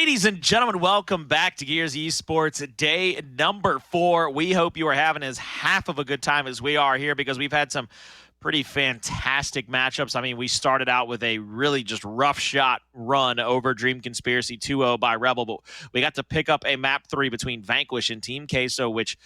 Ladies and gentlemen, welcome back to Gears Esports day number 4. We hope you are having as half of a good time as we are here because we've had some pretty fantastic matchups. I mean, we started out with a really just rough shot run over Dream Conspiracy 2-0 by Rebel, but we got to pick up a map 3 between Vanquish and Team Queso, which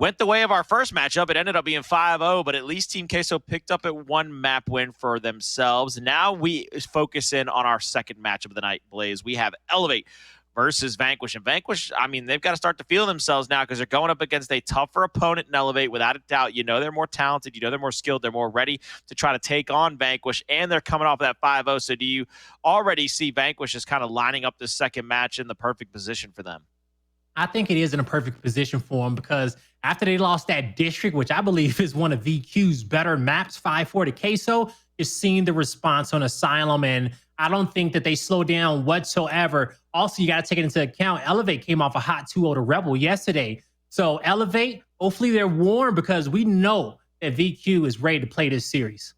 went the way of our first matchup. It ended up being 5-0, but at least Team Queso picked up a 1 map win for themselves. Now we focus in on our second matchup of the night, Blaze. We have Elevate versus Vanquish. And Vanquish, I mean, they've got to start to feel themselves now because they're going up against a tougher opponent in Elevate, without a doubt. You know they're more talented. You know they're more skilled. They're more ready to try to take on Vanquish, and they're coming off of that 5-0. So do you already see Vanquish as kind of lining up the second match in the perfect position for them? I think it is in a perfect position for them because after they lost that district, which I believe is one of VQ's better maps, 5-4 to Queso, you're seeing the response on Asylum, and I don't think that they slow down whatsoever. Also, you got to take it into account, Elevate came off a hot 2-0 to Rebel yesterday. So Elevate, hopefully they're warm because we know that VQ is ready to play this series.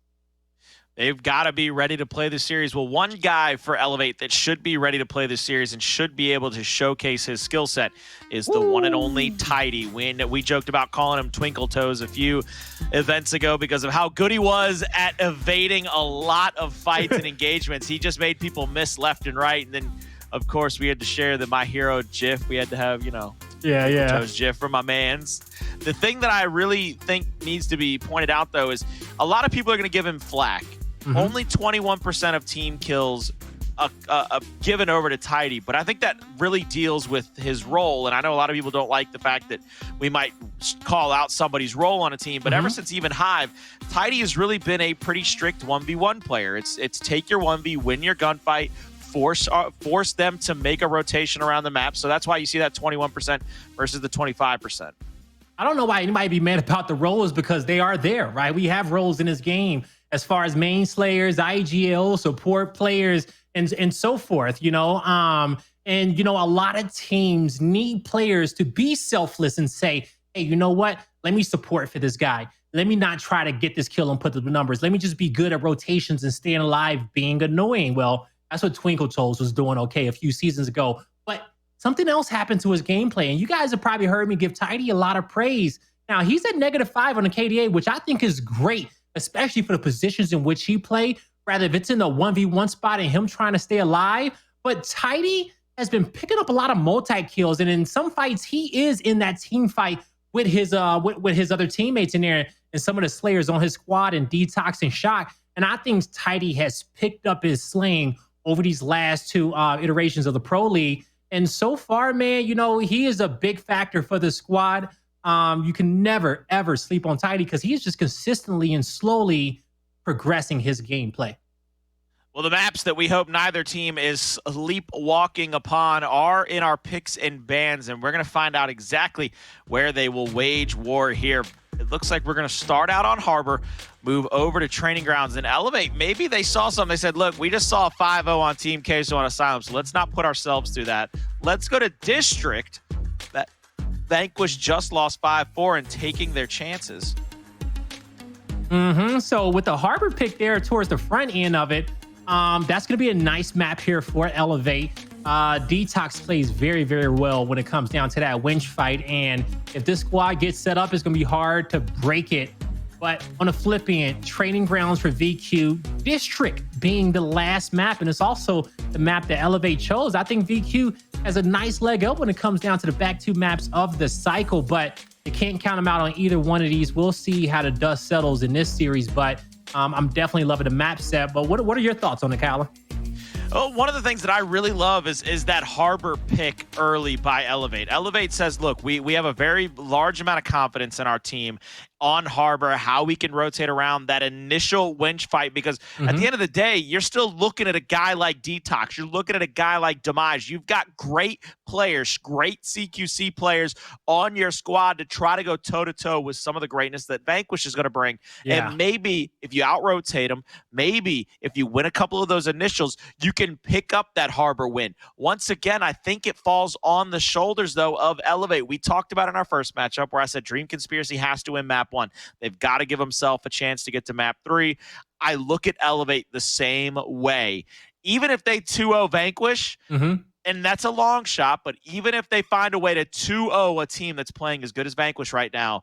They've got to be ready to play the series. Well, one guy for Elevate that should be ready to play the series and should be able to showcase his skill set is the one and only Tidy. When we joked about calling him Twinkle Toes a few events ago because of how good he was at evading a lot of fights and engagements. He just made people miss left and right. And then, of course, we had to share the My Hero GIF. We had to have, Toes GIF for my mans. The thing that I really think needs to be pointed out, though, is a lot of people are going to give him flack. Only 21% of team kills given over to Tidy, but I think that really deals with his role. And I know a lot of people don't like the fact that we might call out somebody's role on a team, but ever since even Hive, Tidy has really been a pretty strict 1v1 player. It's take your 1v, win your gunfight, force them to make a rotation around the map. So that's why you see that 21% versus the 25%. I don't know why anybody be mad about the roles because they are there, right? We have roles in this game as far as main slayers, IGL, support players, and so forth, And, a lot of teams need players to be selfless and say, hey, you know what? Let me support for this guy. Let me not try to get this kill and put the numbers. Let me just be good at rotations and staying alive, being annoying. Well, that's what Twinkle Toes was doing a few seasons ago. But something else happened to his gameplay, and you guys have probably heard me give Tidy a lot of praise. Now, he's at -5 on the KDA, which I think is great, especially for the positions in which he played, rather if it's in the 1v1 spot and him trying to stay alive. But Tidy has been picking up a lot of multi-kills, and in some fights, he is in that team fight with his with his other teammates in there and some of the slayers on his squad and DeToX and Shock. And I think Tidy has picked up his slaying over these last 2 iterations of the Pro League. And so far, man, he is a big factor for the squad. You can never, ever sleep on Tidy because he is just consistently and slowly progressing his gameplay. Well, the maps that we hope neither team is sleepwalking upon are in our picks and bans, and we're going to find out exactly where they will wage war here. It looks like we're going to start out on Harbor, move over to Training Grounds, and Elevate. Maybe they saw something. They said, look, we just saw a 5-0 on Team Queso on Asylum, so let's not put ourselves through that. Let's go to District. That Vanquish just lost 5-4 and taking their chances. So with the Harbor pick there towards the front end of it, that's going to be a nice map here for Elevate. DeToX plays very, very well when it comes down to that winch fight. And if this squad gets set up, it's going to be hard to break it. But on the flip end, Training Grounds for VQ, District being the last map, and it's also the map that Elevate chose. I think VQ has a nice leg up when it comes down to the back 2 maps of the cycle, but you can't count them out on either one of these. We'll see how the dust settles in this series, but I'm definitely loving the map set. But what are your thoughts on it, Kyler? Oh, one of the things that I really love is that Harbor pick early by Elevate. Elevate says, look, we have a very large amount of confidence in our team on Harbor, how we can rotate around that initial winch fight, because at the end of the day, you're still looking at a guy like DeToX. You're looking at a guy like Demise. You've got great players, great CQC players on your squad to try to go toe-to-toe with some of the greatness that Vanquish is going to bring. Yeah. And maybe if you out-rotate them, maybe if you win a couple of those initials, you can pick up that Harbor win. Once again, I think it falls on the shoulders, though, of Elevate. We talked about in our first matchup where I said Dream Conspiracy has to win map 1. They've got to give themselves a chance to get to map 3. I look at Elevate the same way. Even if they 2-0 Vanquish, and that's a long shot, but even if they find a way to 2-0 a team that's playing as good as Vanquish right now,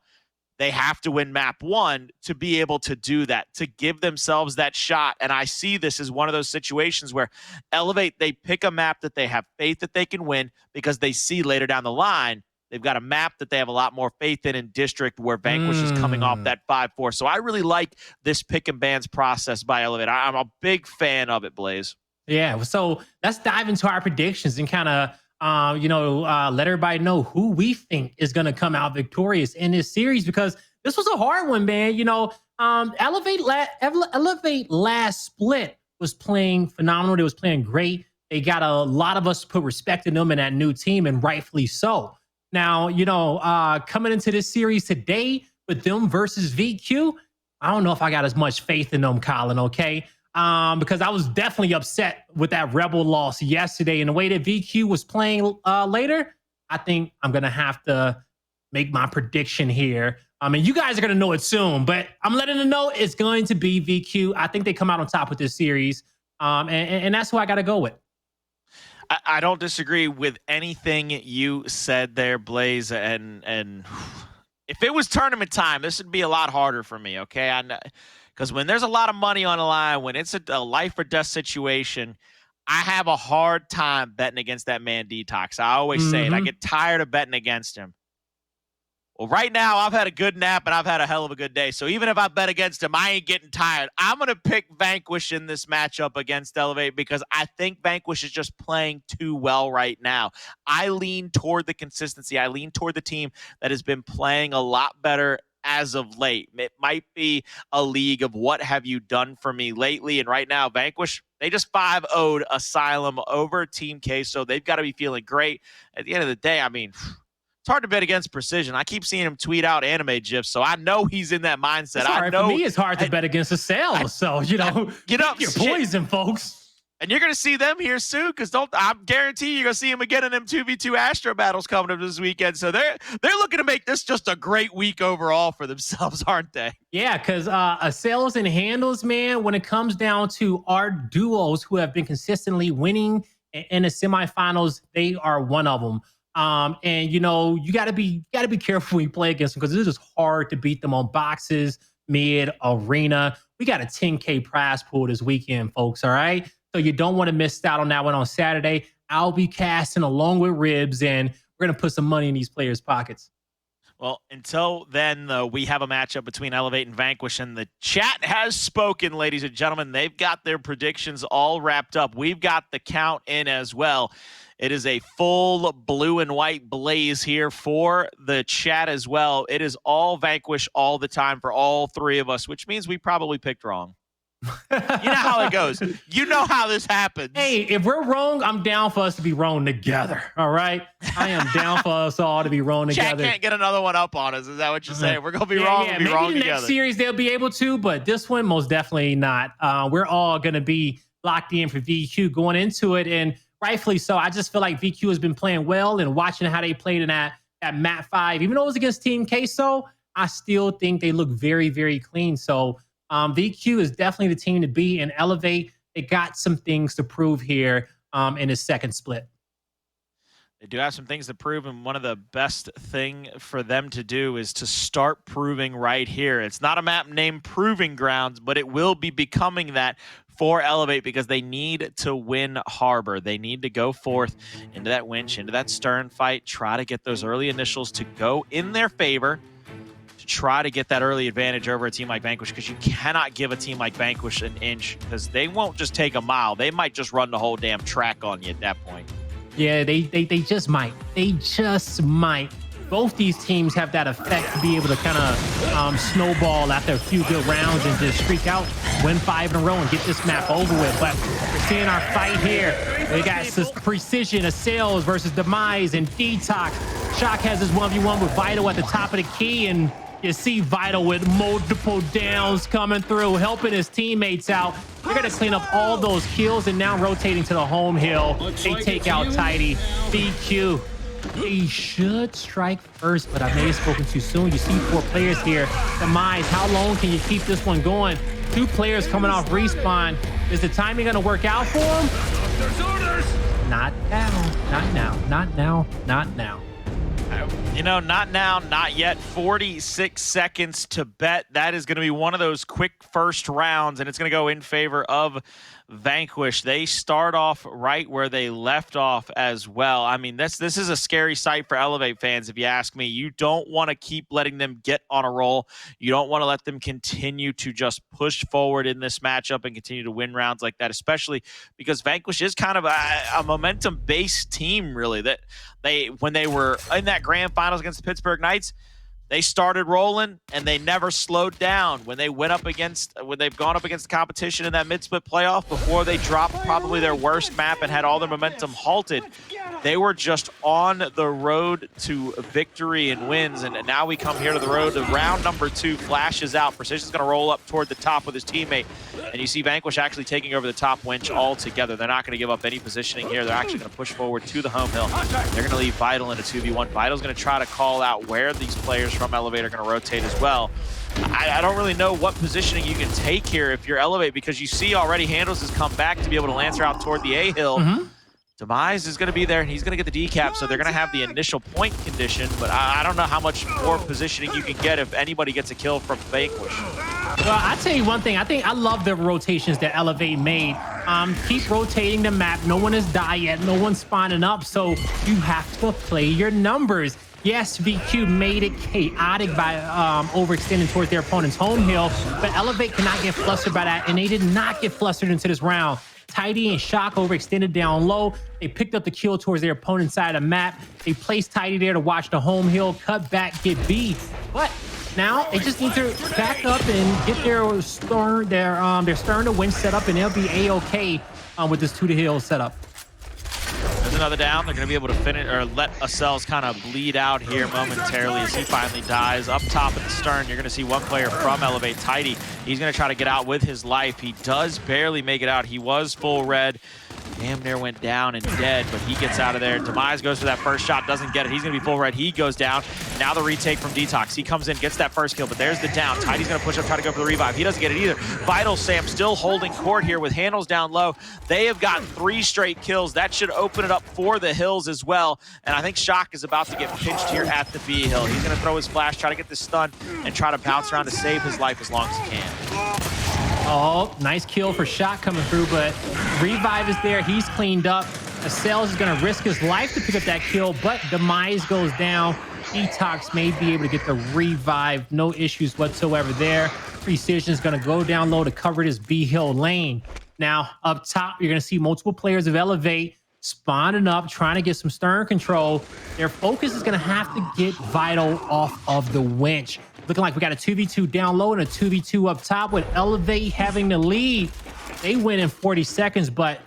they have to win map 1 to be able to do that, to give themselves that shot. And I see this as one of those situations where Elevate, they pick a map that they have faith that they can win because they see later down the line they've got a map that they have a lot more faith in District, where Vanquish is coming off that 5-4. So I really like this pick and bans process by Elevate. I'm a big fan of it, Blaze. Yeah, so let's dive into our predictions and kind of let everybody know who we think is going to come out victorious in this series, because this was a hard one, man. Elevate last split was playing phenomenal. They was playing great. They got a lot of us to put respect in them and that new team, and rightfully so. Now, coming into this series today with them versus VQ, I don't know if I got as much faith in them, Colin, okay? Because I was definitely upset with that Rebel loss yesterday, and the way that VQ was playing later, I think I'm going to have to make my prediction here. I mean, you guys are going to know it soon, but I'm letting them know it's going to be VQ. I think they come out on top with this series, and that's who I got to go with. I don't disagree with anything you said there, Blaze, and if it was tournament time, this would be a lot harder for me, okay? Because when there's a lot of money on the line, when it's a life or death situation, I have a hard time betting against that man DeToX. I always say it. I get tired of betting against him. Well, right now, I've had a good nap, and I've had a hell of a good day. So even if I bet against him, I ain't getting tired. I'm going to pick Vanquish in this matchup against Elevate because I think Vanquish is just playing too well right now. I lean toward the consistency. I lean toward the team that has been playing a lot better as of late. It might be a league of what have you done for me lately. And right now, Vanquish, they just 5-0'd Asylum over Team K, so they've got to be feeling great. At the end of the day, I mean, it's hard to bet against Precision. I keep seeing him tweet out anime gifs, so I know he's in that mindset. I know for me, it's hard to bet against Acells. So get up, your poison, folks. And you're going to see them here soon, because I guarantee you're going to see them again in them 2v2 Astro battles coming up this weekend. So they're looking to make this just a great week overall for themselves, aren't they? Yeah, because Acells and Hndles, man, when it comes down to our duos who have been consistently winning in the semifinals, they are one of them. And you gotta be careful when you play against them, because it is hard to beat them on boxes, mid, arena. We got a 10K prize pool this weekend, folks. All right. So you don't want to miss out on that one on Saturday. I'll be casting along with Ribs, and we're going to put some money in these players' pockets. Well, until then, though, we have a matchup between Elevate and Vanquish, and the chat has spoken, ladies and gentlemen. They've got their predictions all wrapped up. We've got the count in as well. It is a full blue and white blaze here for the chat as well. It is all Vanquish all the time for all three of us, which means we probably picked wrong. You know how it goes. You know how this happens. Hey, if we're wrong, I'm down for us to be wrong together. All right? I am down for us all to be wrong together. Chat can't get another one up on us. Is that what you're saying? We're going to be wrong and be wrong together. Maybe the next series they'll be able to, but this one most definitely not. We're all going to be locked in for VQ going into it, and rightfully so. I just feel like VQ has been playing well, and watching how they played in that map 5, even though it was against Team Queso, I still think they look very, very clean. So VQ is definitely the team to be, and Elevate, they got some things to prove here in his second split. They do have some things to prove, and one of the best thing for them to do is to start proving right here. It's not a map named Proving Grounds, but it will be becoming that for Elevate, because they need to win Harbor. They need to go forth into that winch, into that stern fight, try to get those early initials to go in their favor, to try to get that early advantage over a team like Vanquish, because you cannot give a team like Vanquish an inch, because they won't just take a mile. They might just run the whole damn track on you at that point. Yeah, they just might. They just might. Both these teams have that effect to be able to kind of snowball after a few good rounds and just streak out, win 5 in a row, and get this map over with. But we're seeing our fight here. We got Precision, Acells versus Demise, and DeToX. Shock has his 1v1 with Vital at the top of the key, and you see Vital with multiple downs coming through, helping his teammates out. They're going to clean up all those kills, and now rotating to the home hill. They take out Tidy. VQ. They should strike first, but I may have spoken too soon. You see 4 players here. Demise, how long can you keep this one going? 2 players coming off respawn. Is the timing going to work out for them? Not now. Not now. Not now. Not now. You know, not now, not yet. 46 seconds to bet. That is going to be one of those quick first rounds, and it's going to go in favor of Vanquish. They start off right where they left off as well. I mean, this is a scary sight for Elevate fans, if you ask me. You don't want to keep letting them get on a roll. You don't want to let them continue to just push forward in this matchup and continue to win rounds like that, especially because Vanquish is kind of a momentum-based team, really. That when they were in that grand finals against the Pittsburgh Knights, they started rolling and they never slowed down. When they've gone up against the competition in that mid-split playoff, before they dropped probably their worst map and had all their momentum halted, they were just on the road to victory and wins. And now we come here to the road to round number 2. Flashes out. Precision's going to roll up toward the top with his teammate. And you see Vanquish actually taking over the top winch altogether. They're not going to give up any positioning here. They're actually going to push forward to the home hill. They're going to leave Vital in a 2v1. Vital's going to try to call out where these players from Elevate are going to rotate as well. I don't really know what positioning you can take here if you're Elevate, because you see already Hndles has come back to be able to Lancer out toward the A hill. Demise is going to be there, and he's going to get the decap, so they're going to have the initial point condition, but I don't know how much more positioning you can get if anybody gets a kill from Vanquish. Well, I'll tell you one thing. I love the rotations that Elevate made. Keep rotating the map. No one has died yet. No one's spawning up, so you have to play your numbers. Yes, VQ made it chaotic by overextending towards their opponent's home hill, but Elevate cannot get flustered by that, and they did not get flustered into this round. Tidy and Shock overextended down low. They picked up the kill towards their opponent's side of the map. They placed Tidy there to watch the home hill, cut back, get B. But now they just need to back up and get their stern to winch set up, and they'll be A-okay with this 2-to-hill setup. There's another down. They're going to be able to finish or let Acells kind of bleed out here momentarily as he finally dies. Up top at the stern, you're going to see one player from Elevate, Tidy. He's going to try to get out with his life. He does barely make it out. He was full red. Damn near went down and dead, but he gets out of there. Demise goes for that first shot, doesn't get it. He's going to be full red. He goes down. Now the retake from DeToX. He comes in, gets that first kill, but there's the down. Tidy's going to push up, try to go for the revive. He doesn't get it either. Vital Sam still holding court here with Hndles down low. They have gotten 3 straight kills. That should open it up for the hills as well. And I think Shock is about to get pinched here at the B hill. He's going to throw his flash, try to get the stun, and try to bounce around to save his life as long as he can. Oh, nice kill for Shock coming through, but Revive is there. He's cleaned up. Acells is going to risk his life to pick up that kill, but Demise goes down. DeToX may be able to get the Revive. No issues whatsoever there. Precision is going to go down low to cover this B hill lane. Now, up top, you're going to see multiple players of Elevate spawning up, trying to get some stern control. Their focus is going to have to get Vital off of the winch. Looking like we got a 2v2 down low and a 2v2 up top with Elevate having the lead. They win in 40 seconds, but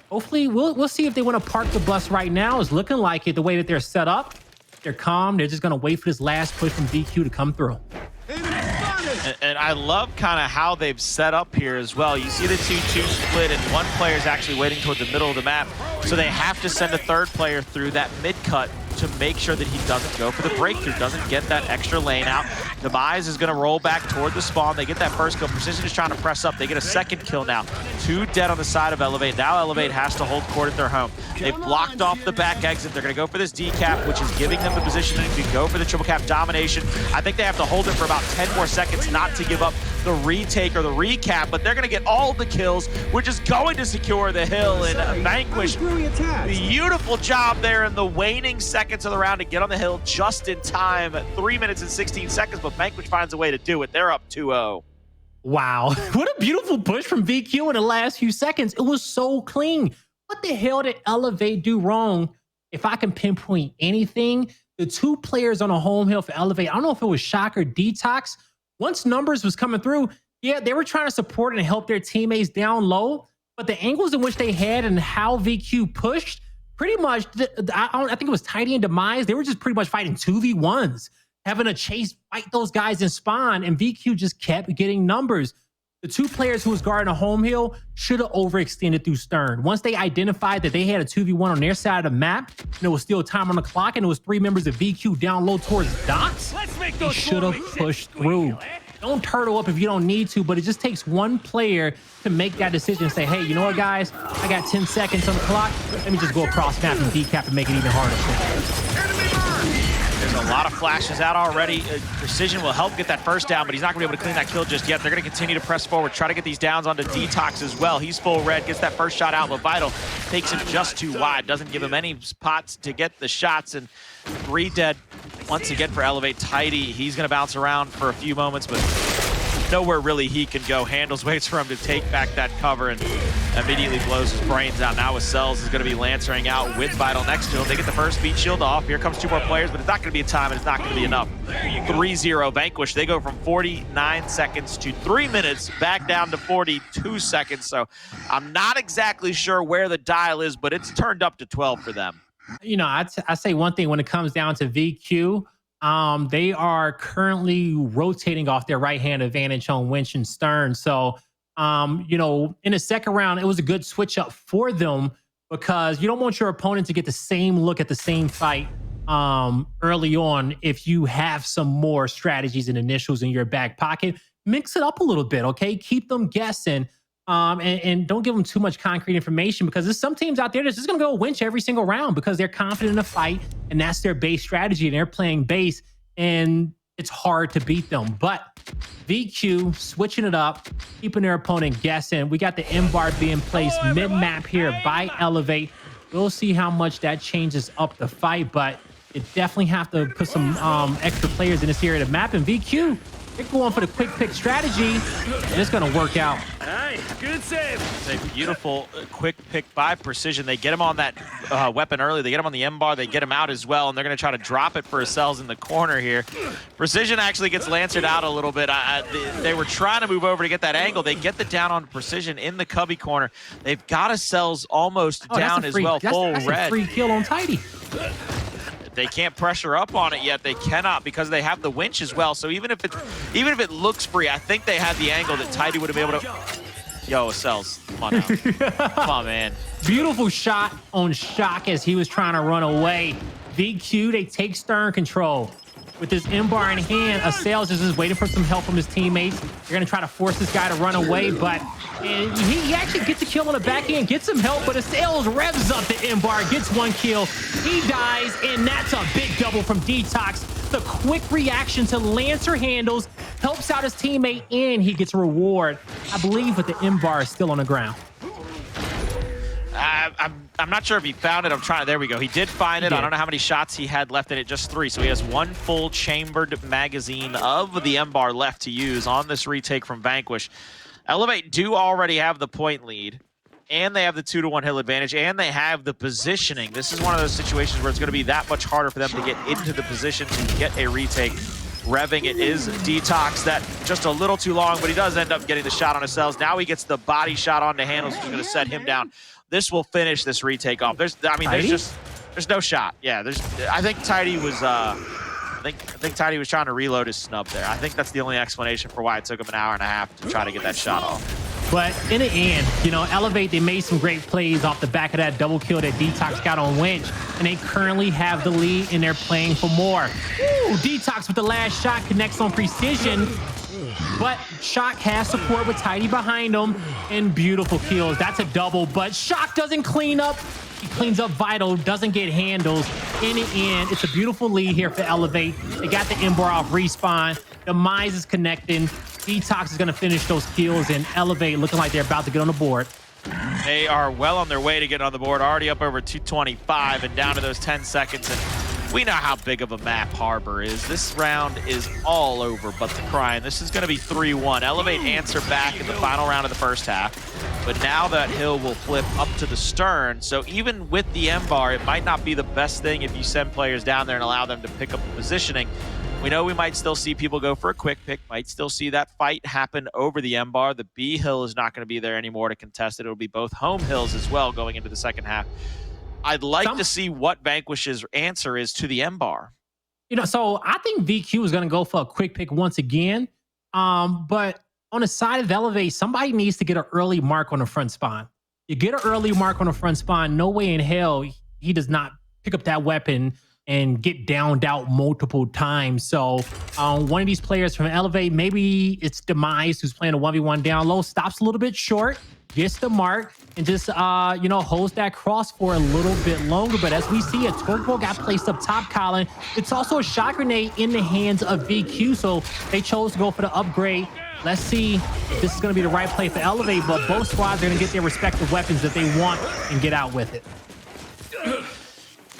hopefully we'll see if they want to park the bus right now. It's looking like it, the way that they're set up. They're calm. They're just going to wait for this last push from VQ to come through. And I love kind of how they've set up here as well. You see the 2-2 split, and one player is actually waiting toward the middle of the map. So they have to send a third player through that mid-cut to make sure that he doesn't go for the breakthrough, doesn't get that extra lane out. Demise is going to roll back toward the spawn. They get that first kill. Precision is trying to press up. They get a second kill now. 2 dead on the side of Elevate. Now Elevate has to hold court at their home. They've blocked off the back exit. They're going to go for this decap, which is giving them the positioning to go for the triple cap domination. I think they have to hold it for about 10 more seconds not to give up the retake or the recap, but they're going to get all the kills, which is going to secure the hill. And Vanquish, beautiful job there in the waning seconds of the round to get on the hill just in time. 3 minutes and 16 seconds, but Vanquish finds a way to do it. They're up 2-0. Wow, what a beautiful push from VQ in the last few seconds. It was so clean. What the hell did Elevate do wrong? If I can pinpoint anything, the 2 players on a home hill for Elevate, I don't know if it was Shock or DeToX. Once numbers was coming through, yeah, they were trying to support and help their teammates down low, but the angles in which they had and how VQ pushed, pretty much, I think it was Tidy and Demise, they were just pretty much fighting 2v1s, having to fight those guys in spawn, and VQ just kept getting numbers. The 2 players who was guarding a home hill should have overextended through stern. Once they identified that they had a 2v1 on their side of the map, and there was still time on the clock, and it was 3 members of VQ down low towards docks, they should have pushed through. don't turtle up if you don't need to, but it just takes one player to make that decision and say, hey, you know what, guys? I got 10 seconds on the clock. Let me just go across map and decap and make it even harder. There's a lot of flashes out already. Precision will help get that first down, but he's not going to be able to clean that kill just yet. They're going to continue to press forward, try to get these downs onto DeToX as well. He's full red, gets that first shot out, but Vital takes him just too wide, doesn't give him any spots to get the shots, and 3 dead once again for Elevate. Tidy, he's going to bounce around for a few moments, but nowhere really he can go. Hndles waits for him to take back that cover and immediately blows his brains out. Now Acells is going to be lancering out with Vital next to him. They get the first beat shield off. Here comes 2 more players, but it's not going to be a time, and it's not going to be enough. 3-0 Vanquish. They go from 49 seconds to 3 minutes, back down to 42 seconds. So I'm not exactly sure where the dial is, but it's turned up to 12 for them. You know, I say one thing when it comes down to VQ. They are currently rotating off their right-hand advantage on Winch and Stern. So, you know, in the second round, it was a good switch up for them because you don't want your opponent to get the same look at the same fight early on. If you have some more strategies and initials in your back pocket, mix it up a little bit, okay? Keep them guessing. And don't give them too much concrete information because there's some teams out there that's just going to go Winch every single round because they're confident in a fight and that's their base strategy and they're playing base and it's hard to beat them. But VQ switching it up, keeping their opponent guessing. We got the M-bar being placed mid-map here by Elevate. We'll see how much that changes up the fight, but it definitely have to put some extra players in this area of the map. And VQ, they're going for the quick pick strategy, and it's going to work out. Hey, good save. It's a beautiful quick pick by Precision. They get him on that weapon early. They get him on the M-bar. They get him out as well, and they're going to try to drop it for Acells in the corner here. Precision actually gets lancered out a little bit. They were trying to move over to get that angle. They get the down on Precision in the cubby corner. They've got Acells almost down as well, full red. That's a free kill on Tidy. They can't pressure up on it yet. They cannot because they have the winch as well. So even if it looks free, I think they had the angle that Tidy would have been able to. Yo, Acells, come on now. Come on, man. Beautiful shot on Shock as he was trying to run away. VQ, they take Stern control. With this M-bar in hand, Acells is just waiting for some help from his teammates. They're going to try to force this guy to run away, but he actually gets a kill on the back end, gets some help, but Acells revs up the M-bar, gets 1 kill. He dies, and that's a big double from DeToX. The quick reaction to Lancer Hndles helps out his teammate, and he gets a reward. I believe, but the M-bar is still on the ground. I'm not sure if he found it. I'm trying. There we go. He did find it. I don't know how many shots he had left in it. Just 3. So he has 1 full chambered magazine of the M-bar left to use on this retake from Vanquish. Elevate do already have the point lead, and they have the 2-to-1 hill advantage, and they have the positioning. This is one of those situations where it's going to be that much harder for them to get into the position to get a retake. Revving it is DeToX, that just a little too long, but he does end up getting the shot on Acells. Now he gets the body shot onto Hndles, which is going to set him down. This will finish this retake off. There's no shot. Yeah, I think Tidy was I think Tidy was trying to reload his snub there. I think that's the only explanation for why it took him an hour and a half to try to get that shot off. But in the end, you know, Elevate, they made some great plays off the back of that double kill that DeToX got on Winch, and they currently have the lead, and they're playing for more. Ooh, DeToX with the last shot connects on Precision, but Shock has support with Tidy behind him, and beautiful kills. That's a double, but Shock doesn't clean up. He cleans up Vital, doesn't get Hndles. In the end, it's a beautiful lead here for Elevate. They got the M-bar off respawn. Demise is connecting. DeToX is going to finish those kills, and Elevate looking like they're about to get on the board. They are well on their way to get on the board, already up over 225 and down to those 10 seconds. And we know how big of a map Harbor is. This round is all over but the crying. This is going to be 3-1. Elevate answer back in the final round of the first half, but now that hill will flip up to the Stern. So even with the M-bar, it might not be the best thing if you send players down there and allow them to pick up the positioning. We know we might still see people go for a quick pick, might still see that fight happen over the M-bar. The B hill is not going to be there anymore to contest it. It'll be both home hills as well going into the second half. I'd like to see what Vanquish's answer is to the M-bar. You know, so I think VQ is going to go for a quick pick once again. But on the side of Elevate, somebody needs to get an early mark on the front spawn. You get an early mark on the front spawn, no way in hell he does not pick up that weapon and get downed out multiple times. So one of these players from Elevate, maybe it's Demise, who's playing a 1v1 down low, stops a little bit short, gets the mark, and just holds that cross for a little bit longer. But as we see, a turbo got placed up top, Colin. It's also a shot grenade in the hands of VQ, so they chose to go for the upgrade. Let's see if this is going to be the right play for Elevate, but both squads are going to get their respective weapons that they want and get out with it.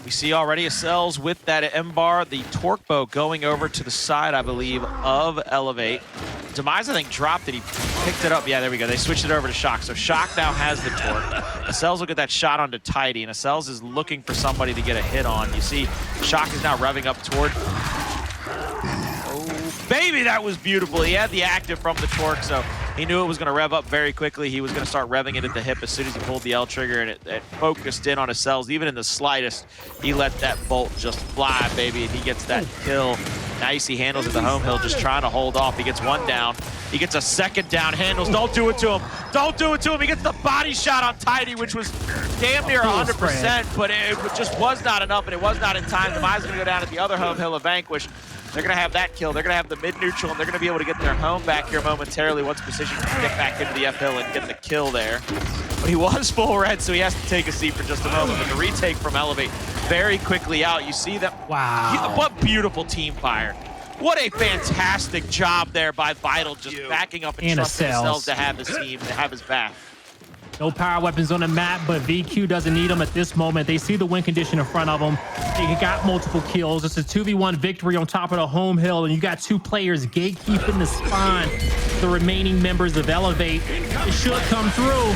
We see already Acells with that M-bar, the torque bow going over to the side, I believe, of Elevate. Demise, I think, dropped it. He picked it up. Yeah, there we go. They switched it over to Shock. So Shock now has the torque. Acells will get that shot onto Tidy, and Acells is looking for somebody to get a hit on. You see Shock is now revving up toward... Oh, baby, that was beautiful. He had the active from the torque, so he knew it was going to rev up very quickly. He was going to start revving it at the hip as soon as he pulled the L trigger, and it focused in on Acells. Even in the slightest, he let that bolt just fly, baby, and he gets that kill. Nice, he handles at the home hill, just trying to hold off. He gets one down. He gets a second down. Hndles, don't do it to him. Don't do it to him. He gets the body shot on Tidy, which was damn near 100%, but it just was not enough, and it was not in time. Demise is going to go down at the other home hill of Vanquish. They're going to have that kill. They're going to have the mid-neutral, and they're going to be able to get their home back here momentarily once Precision can get back into the F-hill and get the kill there. But he was full red, so he has to take a seat for just a moment. But the retake from Elevate very quickly out. You see that. Wow. What beautiful team fire. What a fantastic job there by Vital, just backing up and trusting themselves to have his team, to have his back. No power weapons on the map, but VQ doesn't need them at this moment. They see the win condition in front of them. They got multiple kills. It's a 2v1 victory on top of the home hill, and you got two players gatekeeping the spawn. The remaining members of Elevate, it should come through.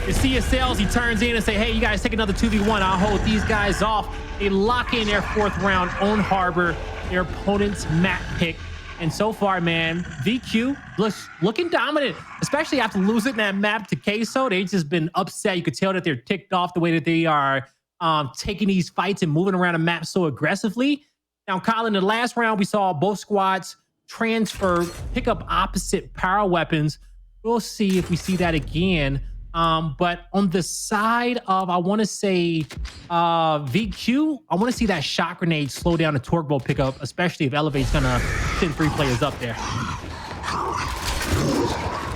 You see Acells, he turns in and say, hey, you guys take another 2v1. I'll hold these guys off. They lock in their fourth round on Harbor, their opponent's map pick. And so far, man, VQ looking dominant, especially after losing that map to Queso. They've just been upset. You could tell that they're ticked off the way that they are taking these fights and moving around the map so aggressively. Now, Colin, in the last round, we saw both squads transfer, pick up opposite power weapons. We'll see if we see that again. But on the side of, I want to say, VQ, I want to see that shot grenade slow down the torque bow pickup, especially if Elevate's going to send 3 players up there.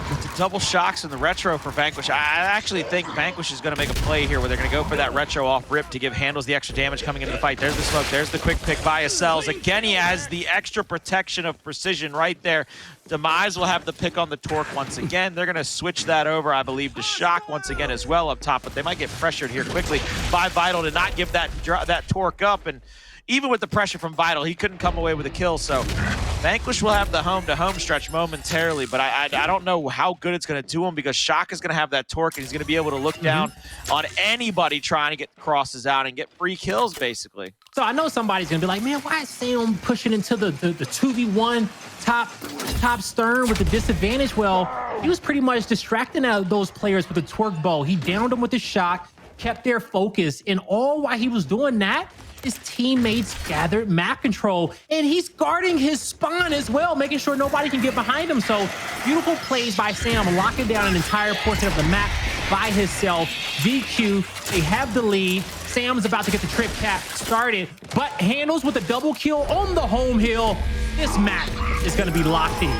With the double shocks and the retro for Vanquish, I actually think Vanquish is going to make a play here where they're going to go for that retro off rip to give Hndles the extra damage coming into the fight. There's the smoke. There's the quick pick by Acells. Again, he has the extra protection of Precision right there. Demise will have the pick on the torque once again. They're going to switch that over, I believe, to Shock once again as well up top, but they might get pressured here quickly by Vital to not give that torque up. And even with the pressure from Vital, he couldn't come away with a kill. So Vanquish will have the home-to-home stretch momentarily, but I don't know how good it's going to do him because Shock is going to have that torque, and he's going to be able to look down on anybody trying to get crosses out and get free kills, basically. So I know somebody's going to be like, man, why is Sam pushing into the 2v1 top Stern with the disadvantage? Well, he was pretty much distracting those players with the torque bow. He downed them with the Shock, kept their focus, and all while he was doing that, his teammates gathered map control, and he's guarding his spawn as well, making sure nobody can get behind him. So beautiful plays by Sam, locking down an entire portion of the map by himself. VQ, they have the lead. Sam's about to get the trip cap started, but Hndles with a double kill on the home hill. This map is going to be locked in.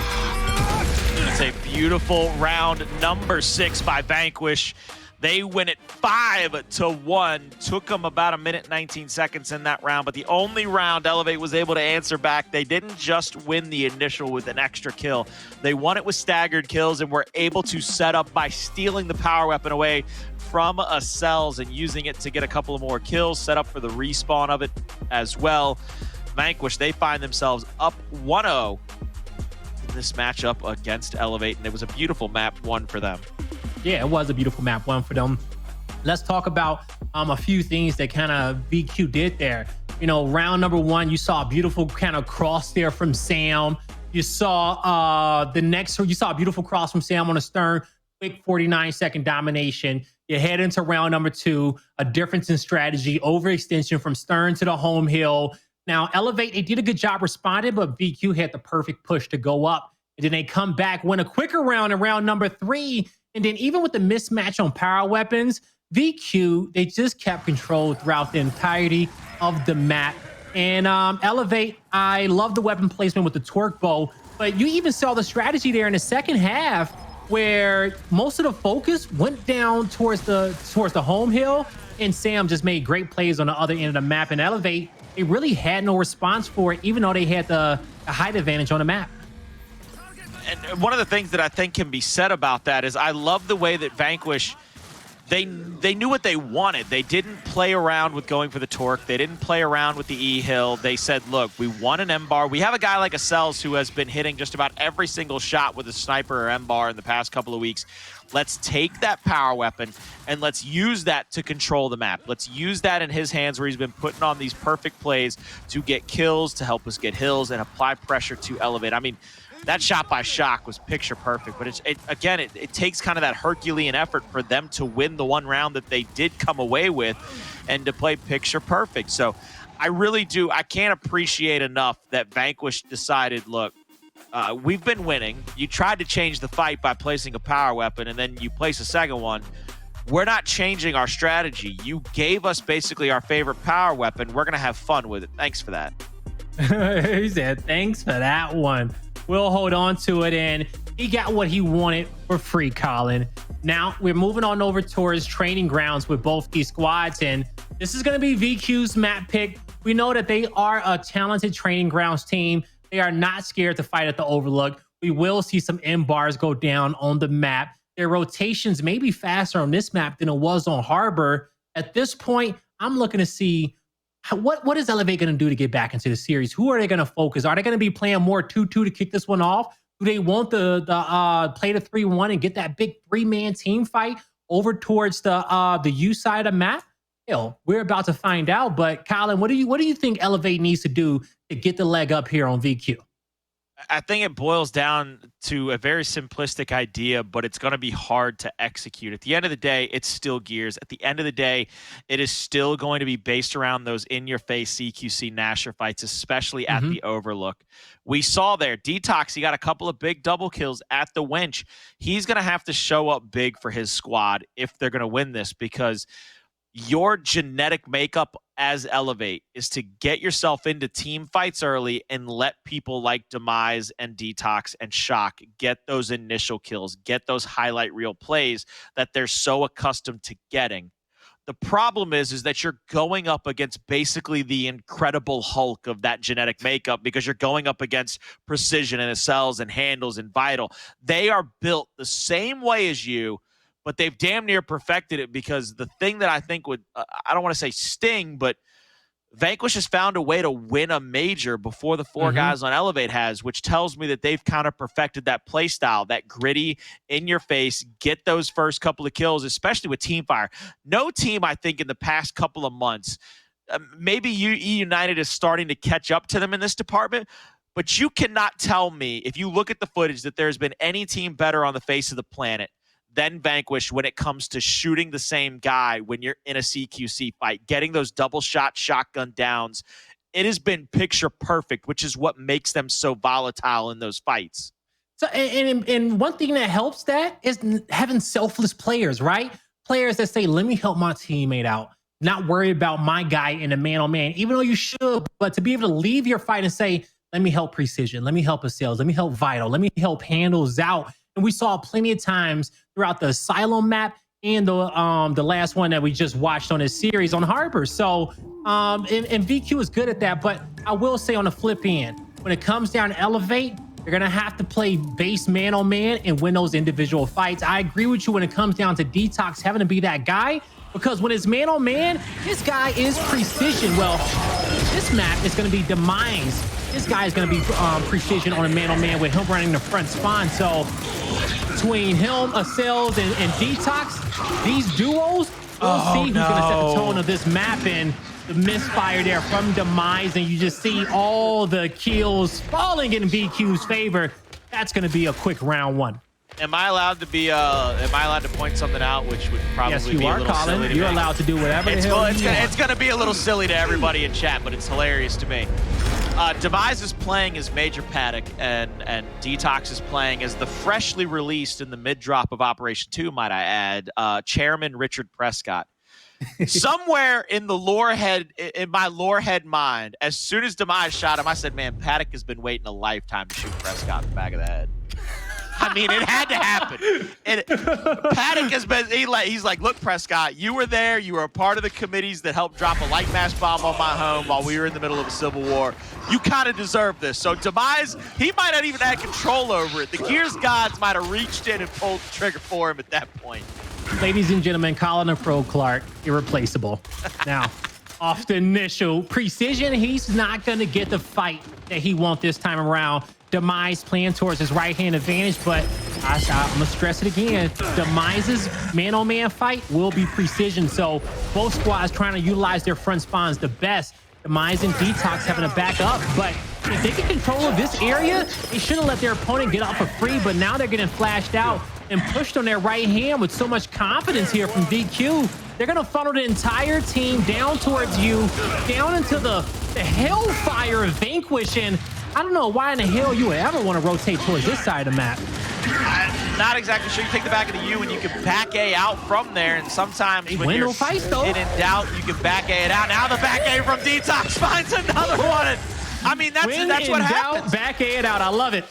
It's a beautiful round number 6 by Vanquish. They win it 5-1. Took them about 1 minute 19 seconds in that round, but the only round Elevate was able to answer back. They didn't just win the initial with an extra kill. They won it with staggered kills and were able to set up by stealing the power weapon away from Acells and using it to get a couple of more kills, set up for the respawn of it as well. Vanquish, they find themselves up 1-0 in this matchup against Elevate, and it was a beautiful map 1 for them. Yeah, it was a beautiful map 1 for them. Let's talk about a few things that kind of VQ did there. You know, round number 1, you saw a beautiful kind of cross there from Sam. You saw you saw a beautiful cross from Sam on a Stern, quick 49-second domination. You head into round number 2, a difference in strategy, overextension from Stern to the home hill. Now, Elevate, they did a good job responding, but VQ had the perfect push to go up. And then they come back, win a quicker round in round number 3. And then even with the mismatch on power weapons, VQ, they just kept control throughout the entirety of the map. And Elevate, I love the weapon placement with the torque bow, but you even saw the strategy there in the second half where most of the focus went down towards the home hill, and Sam just made great plays on the other end of the map. And Elevate, they really had no response for it, even though they had the height advantage on the map. And one of the things that I think can be said about that is I love the way that Vanquish, they knew what they wanted. They didn't play around with going for the torque. They didn't play around with the E-Hill. They said, look, we want an M-bar. We have a guy like Acells who has been hitting just about every single shot with a sniper or M-bar in the past couple of weeks. Let's take that power weapon and let's use that to control the map. Let's use that in his hands where he's been putting on these perfect plays to get kills, to help us get hills, and apply pressure to Elevate. I mean, that shot by Shock was picture perfect, but it takes kind of that Herculean effort for them to win the one round that they did come away with and to play picture perfect. So I really do, I can't appreciate enough that Vanquish decided, look, we've been winning. You tried to change the fight by placing a power weapon and then you place a second one. We're not changing our strategy. You gave us basically our favorite power weapon. We're going to have fun with it. Thanks for that. He said, thanks for that one. We'll hold on to it, and he got what he wanted for free, Colin. Now we're moving on over towards training grounds with both these squads, and this is going to be VQ's map pick. We know that they are a talented training grounds team. They are not scared to fight at the Overlook. We will see some M bars go down on the map. Their rotations may be faster on this map than it was on Harbor. At this point, I'm looking to see what is Elevate going to do to get back into the series? Who are they going to focus? Are they going to be playing more 2-2 to kick this one off? Do they want the play the 3-1 and get that big 3-man team fight over towards the U side of the map? Hell, we're about to find out. But Colin, what do you think Elevate needs to do to get the leg up here on VQ? I think it boils down to a very simplistic idea, but it's going to be hard to execute. At the end of the day, it's still Gears. At the end of the day, it is still going to be based around those in-your-face CQC Nasher fights, especially at the Overlook. We saw there, DeToX, he got a couple of big double kills at the Winch. He's going to have to show up big for his squad if they're going to win this, because your genetic makeup as Elevate is to get yourself into team fights early and let people like Demise and DeToX and Shock get those initial kills, get those highlight reel plays that they're so accustomed to getting. The problem is that you're going up against basically the Incredible Hulk of that genetic makeup, because you're going up against Precision and Acells and Hndles and Vital. They are built the same way as you, but they've damn near perfected it, because the thing that I think would, I don't want to say sting, but Vanquish has found a way to win a major before the four guys on Elevate has, which tells me that they've kind of perfected that play style, that gritty, in your face, get those first couple of kills, especially with Teamfire. No team, I think, in the past couple of months, maybe E United is starting to catch up to them in this department, but you cannot tell me, if you look at the footage, that there's been any team better on the face of the planet than Vanquish when it comes to shooting the same guy when you're in a CQC fight, getting those double shot shotgun downs. It has been picture perfect, which is what makes them so volatile in those fights. So, and one thing that helps that is having selfless players, right? Players that say, let me help my teammate out, not worry about my guy in a man-on-man, even though you should, but to be able to leave your fight and say, let me help Precision, let me help Acells, let me help Vital, let me help Hndles out. And we saw plenty of times throughout the Asylum map and the last one that we just watched on this series on Harbor. So, and VQ is good at that. But I will say on the flip end, when it comes down to Elevate, you're going to have to play base man-on-man and win those individual fights. I agree with you when it comes down to DeToX having to be that guy, because when it's man-on-man, this guy is Precision. Well, this map is going to be Demise. This guy is going to be Precision on a man-on-man with him running the front spawn. So between him, Acells, and DeToX, these duos, we'll see who's going to set the tone of this map. And the misfire there from Demise, and you just see all the kills falling in VQ's favor. That's going to be a quick round one. Am I allowed to be? Am I allowed to point something out, which would probably be a little silly to me? You're allowed to do whatever the hell you want. It's going to be a little silly to everybody in chat, but it's hilarious to me. Demise is playing as Major Paddock, and DeToX is playing as the freshly released in the mid-drop of Operation 2, might I add, Chairman Richard Prescott. Somewhere in the in my lore head mind, as soon as Demise shot him, I said, man, Paddock has been waiting a lifetime to shoot Prescott in the back of the head. I mean, it had to happen. And Paddock has been, he's like, look, Prescott, you were there. You were a part of the committees that helped drop a light mass bomb on my home while we were in the middle of a civil war. You kind of deserve this. So Demise, he might not even have control over it. The Gears gods might have reached in and pulled the trigger for him at that point. Ladies and gentlemen, Colin and Pro Clark, irreplaceable. Now, off the initial precision, he's not going to get the fight that he wants this time around. Demise playing towards his right-hand advantage, but I'm going to stress it again. Demise's man-on-man fight will be precision, so both squads trying to utilize their front spawns the best. Demise and DeToX having to back up, but if they get control of this area, they shouldn't let their opponent get off for free, but now they're getting flashed out and pushed on their right hand with so much confidence here from VQ. They're going to funnel the entire team down towards you, down into the hellfire of Vanquish, and I don't know why in the hell you would ever want to rotate towards this side of the map. I'm not exactly sure. You take the back of the U and you can back A out from there, and sometimes when you're in doubt, you can back A it out. Now the back A from DeToX finds another one. I mean, that's what happens. Back A it out. I love it.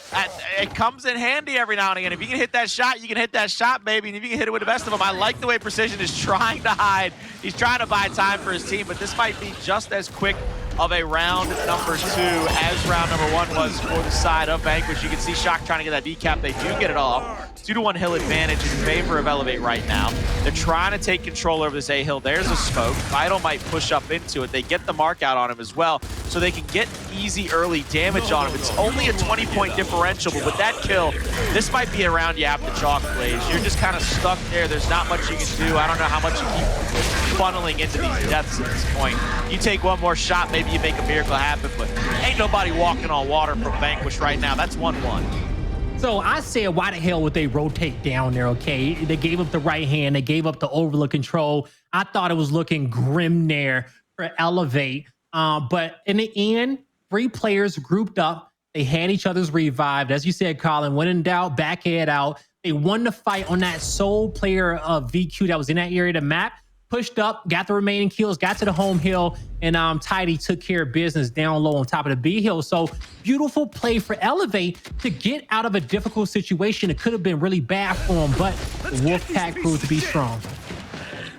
It comes in handy every now and again. If you can hit that shot, you can hit that shot, baby. And if you can hit it with the best of them, I like the way Precision is trying to hide. He's trying to buy time for his team, but this might be just as quick of a round number 2 as round number 1 was for the side of Vanquish. You can see Shock trying to get that decap. They do get it off. 2-to-1 hill advantage in favor of Elevate right now. They're trying to take control over this A hill. There's a smoke. Vital might push up into it. They get the mark out on him as well, so they can get easy early damage on him. It's only a 20-point differential, but with that kill, this might be a round you have to chalk, Blaze. You're just kind of stuck there. There's not much you can do. I don't know how much you keep funneling into these deaths at this point. You take one more shot, maybe you make a miracle happen, but ain't nobody walking on water from Vanquish right now. That's 1-1. So I said, why the hell would they rotate down there, okay? They gave up the right hand. They gave up the overlook control. I thought it was looking grim there for Elevate. But in the end, 3 players grouped up. They had each other's revived. As you said, Colin, when in doubt, back it out. They won the fight on that sole player of VQ that was in that area of the map. Pushed up, got the remaining kills, got to the home hill, and Tidy took care of business down low on top of the B hill. So beautiful play for Elevate to get out of a difficult situation. It could have been really bad for him, but the Wolfpack proved to be strong.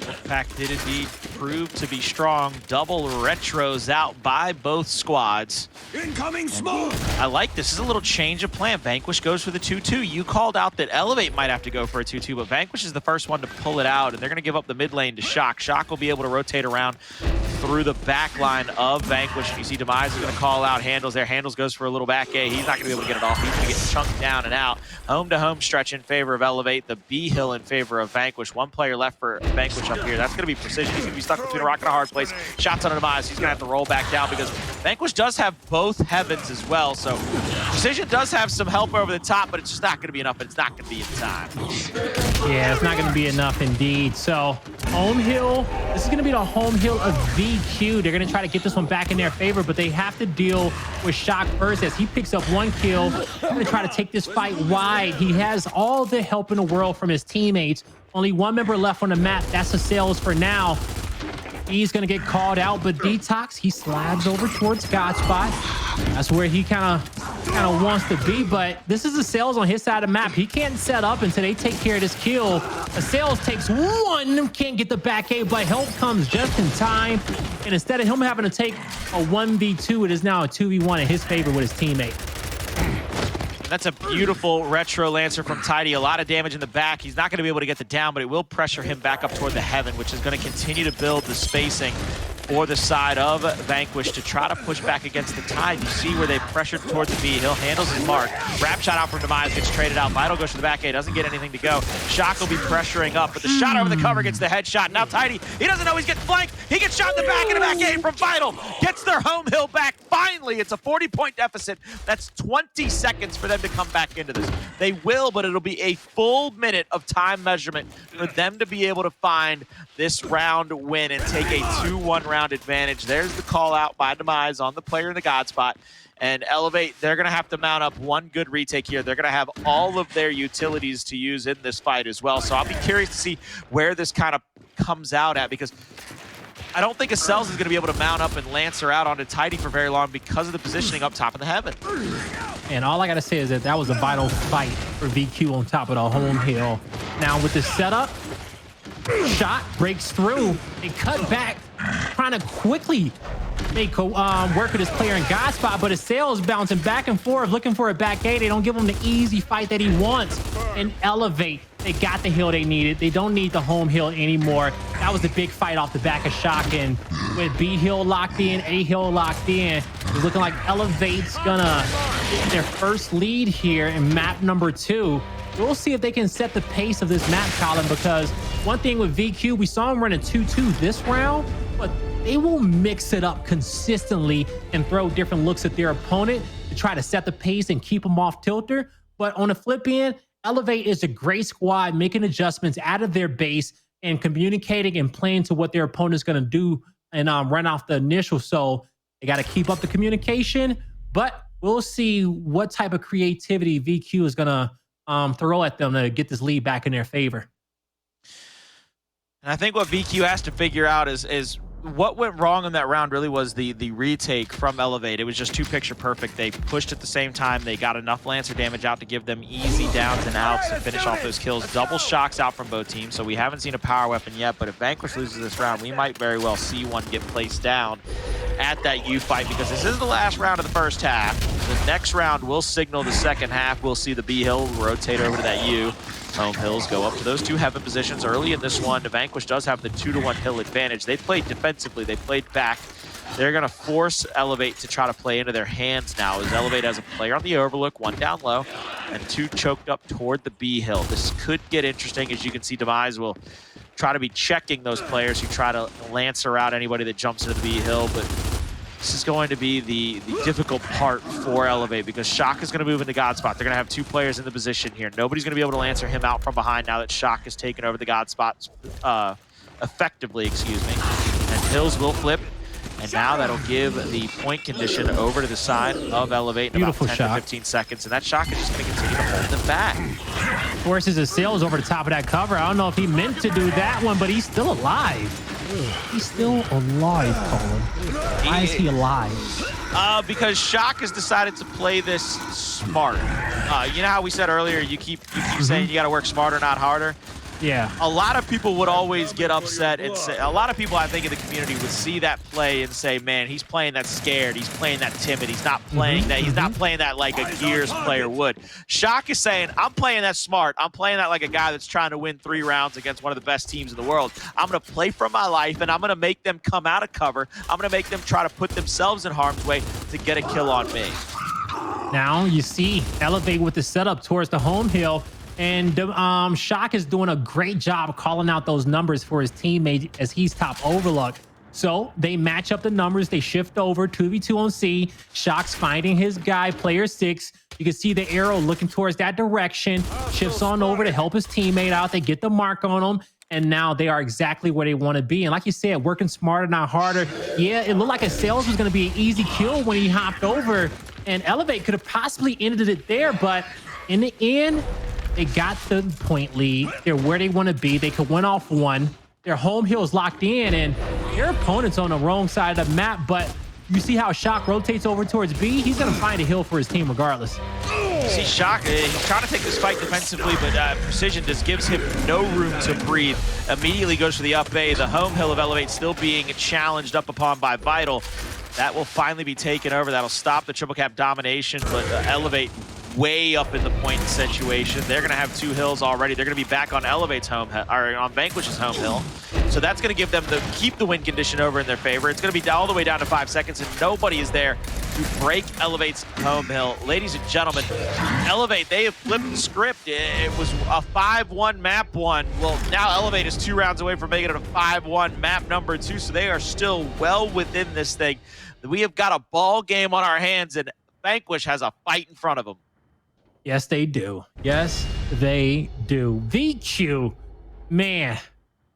Wolfpack did indeed prove to be strong. Double retros out by both squads. Incoming smoke! I like this. This is a little change of plan. Vanquish goes for the 2-2. You called out that Elevate might have to go for a 2-2, but Vanquish is the first one to pull it out, and they're going to give up the mid lane to Shock. Shock will be able to rotate around through the back line of Vanquish. And you see Demise is going to call out Hndles there. Hndles goes for a little back A. He's not going to be able to get it off. He's going to get chunked down and out. Home-to-home stretch in favor of Elevate. The B hill in favor of Vanquish. One player left for Vanquish up here. That's going to be Precision. He's going to be stuck between a rock and a hard place. Shots on Demise. He's going to have to roll back down because Vanquish does have both heavens as well. So Precision does have some help over the top, but it's just not going to be enough. It's not going to be in time. Yeah, it's not going to be enough indeed. So home hill, this is going to be the home hill of VQ. They're going to try to get this one back in their favor, but they have to deal with Shock first as he picks up 1 kill. They're going to try to take this fight wide. He has all the help in the world from his teammates. Only 1 member left on the map. That's Acells for now. He's going to get called out, but DeToX, he slides over towards Godspot. That's where he kind of wants to be, but this is Acells on his side of the map. He can't set up until they take care of this kill. Acells takes 1, can't get the back A, but help comes just in time. And instead of him having to take a 1v2, it is now a 2v1 in his favor with his teammate. That's a beautiful retro Lancer from Tidy. A lot of damage in the back. He's not going to be able to get the down, but it will pressure him back up toward the heaven, which is going to continue to build the spacing for the side of Vanquish to try to push back against the tide. You see where they pressured toward the B. Hill handles his mark. Grab shot out from Demise, gets traded out. Vital goes to the back A, doesn't get anything to go. Shock will be pressuring up, but the shot over the cover gets the headshot. Now Tidy, he doesn't know he's getting flanked. He gets shot in the back, and the back A from Vital. Gets their home hill back. Finally, it's a 40-point deficit. That's 20 seconds for them to come back into this. They will, but it'll be a full minute of time measurement for them to be able to find this round win and take a 2-1 round round advantage. There's the call out by Demise on the player in the God spot. And Elevate, they're going to have to mount up one good retake here. They're going to have all of their utilities to use in this fight as well. So I'll be curious to see where this kind of comes out at, because I don't think Acells is going to be able to mount up and Lancer out onto Tidy for very long because of the positioning up top in the heaven. And all I got to say is that was a vital fight for VQ on top of the home hill. Now with the setup, shot breaks through. They cut back, trying to quickly make work with his player in God spot, but Acells bouncing back and forth, looking for a back A. They don't give him the easy fight that he wants. And Elevate, they got the hill they needed. They don't need the home hill anymore. That was a big fight off the back of Shock, and with B hill locked in, A hill locked in, it's looking like Elevate's gonna get their first lead here in map number 2. We'll see if they can set the pace of this map, Colin, because one thing with VQ, we saw him running 2-2 this round, but they will mix it up consistently and throw different looks at their opponent to try to set the pace and keep them off tilter. But on the flip end, Elevate is a great squad, making adjustments out of their base and communicating and playing to what their opponent's going to do and run off the initial. So they got to keep up the communication, but we'll see what type of creativity VQ is going to throw at them to get this lead back in their favor. And I think what VQ has to figure out is what went wrong in that round really was the retake from Elevate. It was just too picture perfect. They pushed at the same time. They got enough Lancer damage out to give them easy downs and outs to finish off those kills. Double shocks out from both teams, so we haven't seen a power weapon yet, but if Vanquish loses this round, we might very well see one get placed down at that U fight, because this is the last round of the first half. The next round will signal the second half. We'll see the B hill rotate over to that U. Home hills go up to those two heaven positions early in this one. The Vanquish does have the 2-to-1 hill advantage. They played defensively. They played back. They're going to force Elevate to try to play into their hands now, as Elevate has a player on the overlook, one down low, and two choked up toward the B hill. This could get interesting. As you can see, Demise will try to be checking those players who try to Lancer out anybody that jumps into the B hill, but this is going to be the difficult part for Elevate, because Shock is going to move into God spot. They're going to have two players in the position here. Nobody's going to be able to Lancer him out from behind now that Shock has taken over the God spot effectively, excuse me. And Hills will flip, and now that'll give the point condition over to the side of Elevate in Beautiful about 10 shot. to 15 seconds, and that Shock is just going to continue to hold them back. Forces Acells over the top of that cover. I don't know if he meant to do that one, but he's still alive. He's still alive, Colin. Why is he alive? Because Shock has decided to play this smart. You know how we said earlier, you keep saying you got to work smarter, not harder? Yeah. A lot of people would always get upset and say, a lot of people I think in the community would see that play and say, man, he's playing that scared, he's playing that timid, he's not playing that, he's not playing that like a Gears player would. Shock is saying, I'm playing that smart, I'm playing that like a guy that's trying to win 3 rounds against one of the best teams in the world. I'm going to play for my life, and I'm going to make them come out of cover. I'm going to make them try to put themselves in harm's way to get a kill on me. Now you see Elevate with the setup towards the home hill, and Shock is doing a great job calling out those numbers for his teammate as he's top overlook. So they match up the numbers. They shift over 2v2 on C. Shock's finding his guy, player 6. You can see the arrow looking towards that direction. Shifts on over to help his teammate out. They get the mark on him, and now they are exactly where they want to be. And like you said, working smarter, not harder. Yeah, it looked like Acells was going to be an easy kill when he hopped over, and Elevate could have possibly ended it there, but in the end, they got the point lead. They're where they want to be. They could win off one. Their home hill is locked in, and their opponent's on the wrong side of the map, but you see how Shock rotates over towards B? He's going to find a hill for his team regardless. You see Shock, he's trying to take this fight defensively, but Precision just gives him no room to breathe. Immediately goes for the up A. The home hill of Elevate still being challenged up upon by Vital. That will finally be taken over. That'll stop the triple cap domination, but Elevate way up in the point situation. They're going to have 2 hills already. They're going to be back on Elevate's home, or on Vanquish's home hill. So that's going to give them keep the win condition over in their favor. It's going to be all the way down to 5 seconds, and nobody is there to break Elevate's home hill. Ladies and gentlemen, Elevate, they have flipped the script. It was a 5-1 map 1. Well, now Elevate is 2 rounds away from making it a 5-1 map number 2, so they are still well within this thing. We have got a ball game on our hands, and Vanquish has a fight in front of them. Yes, they do. Yes, they do. VQ, man,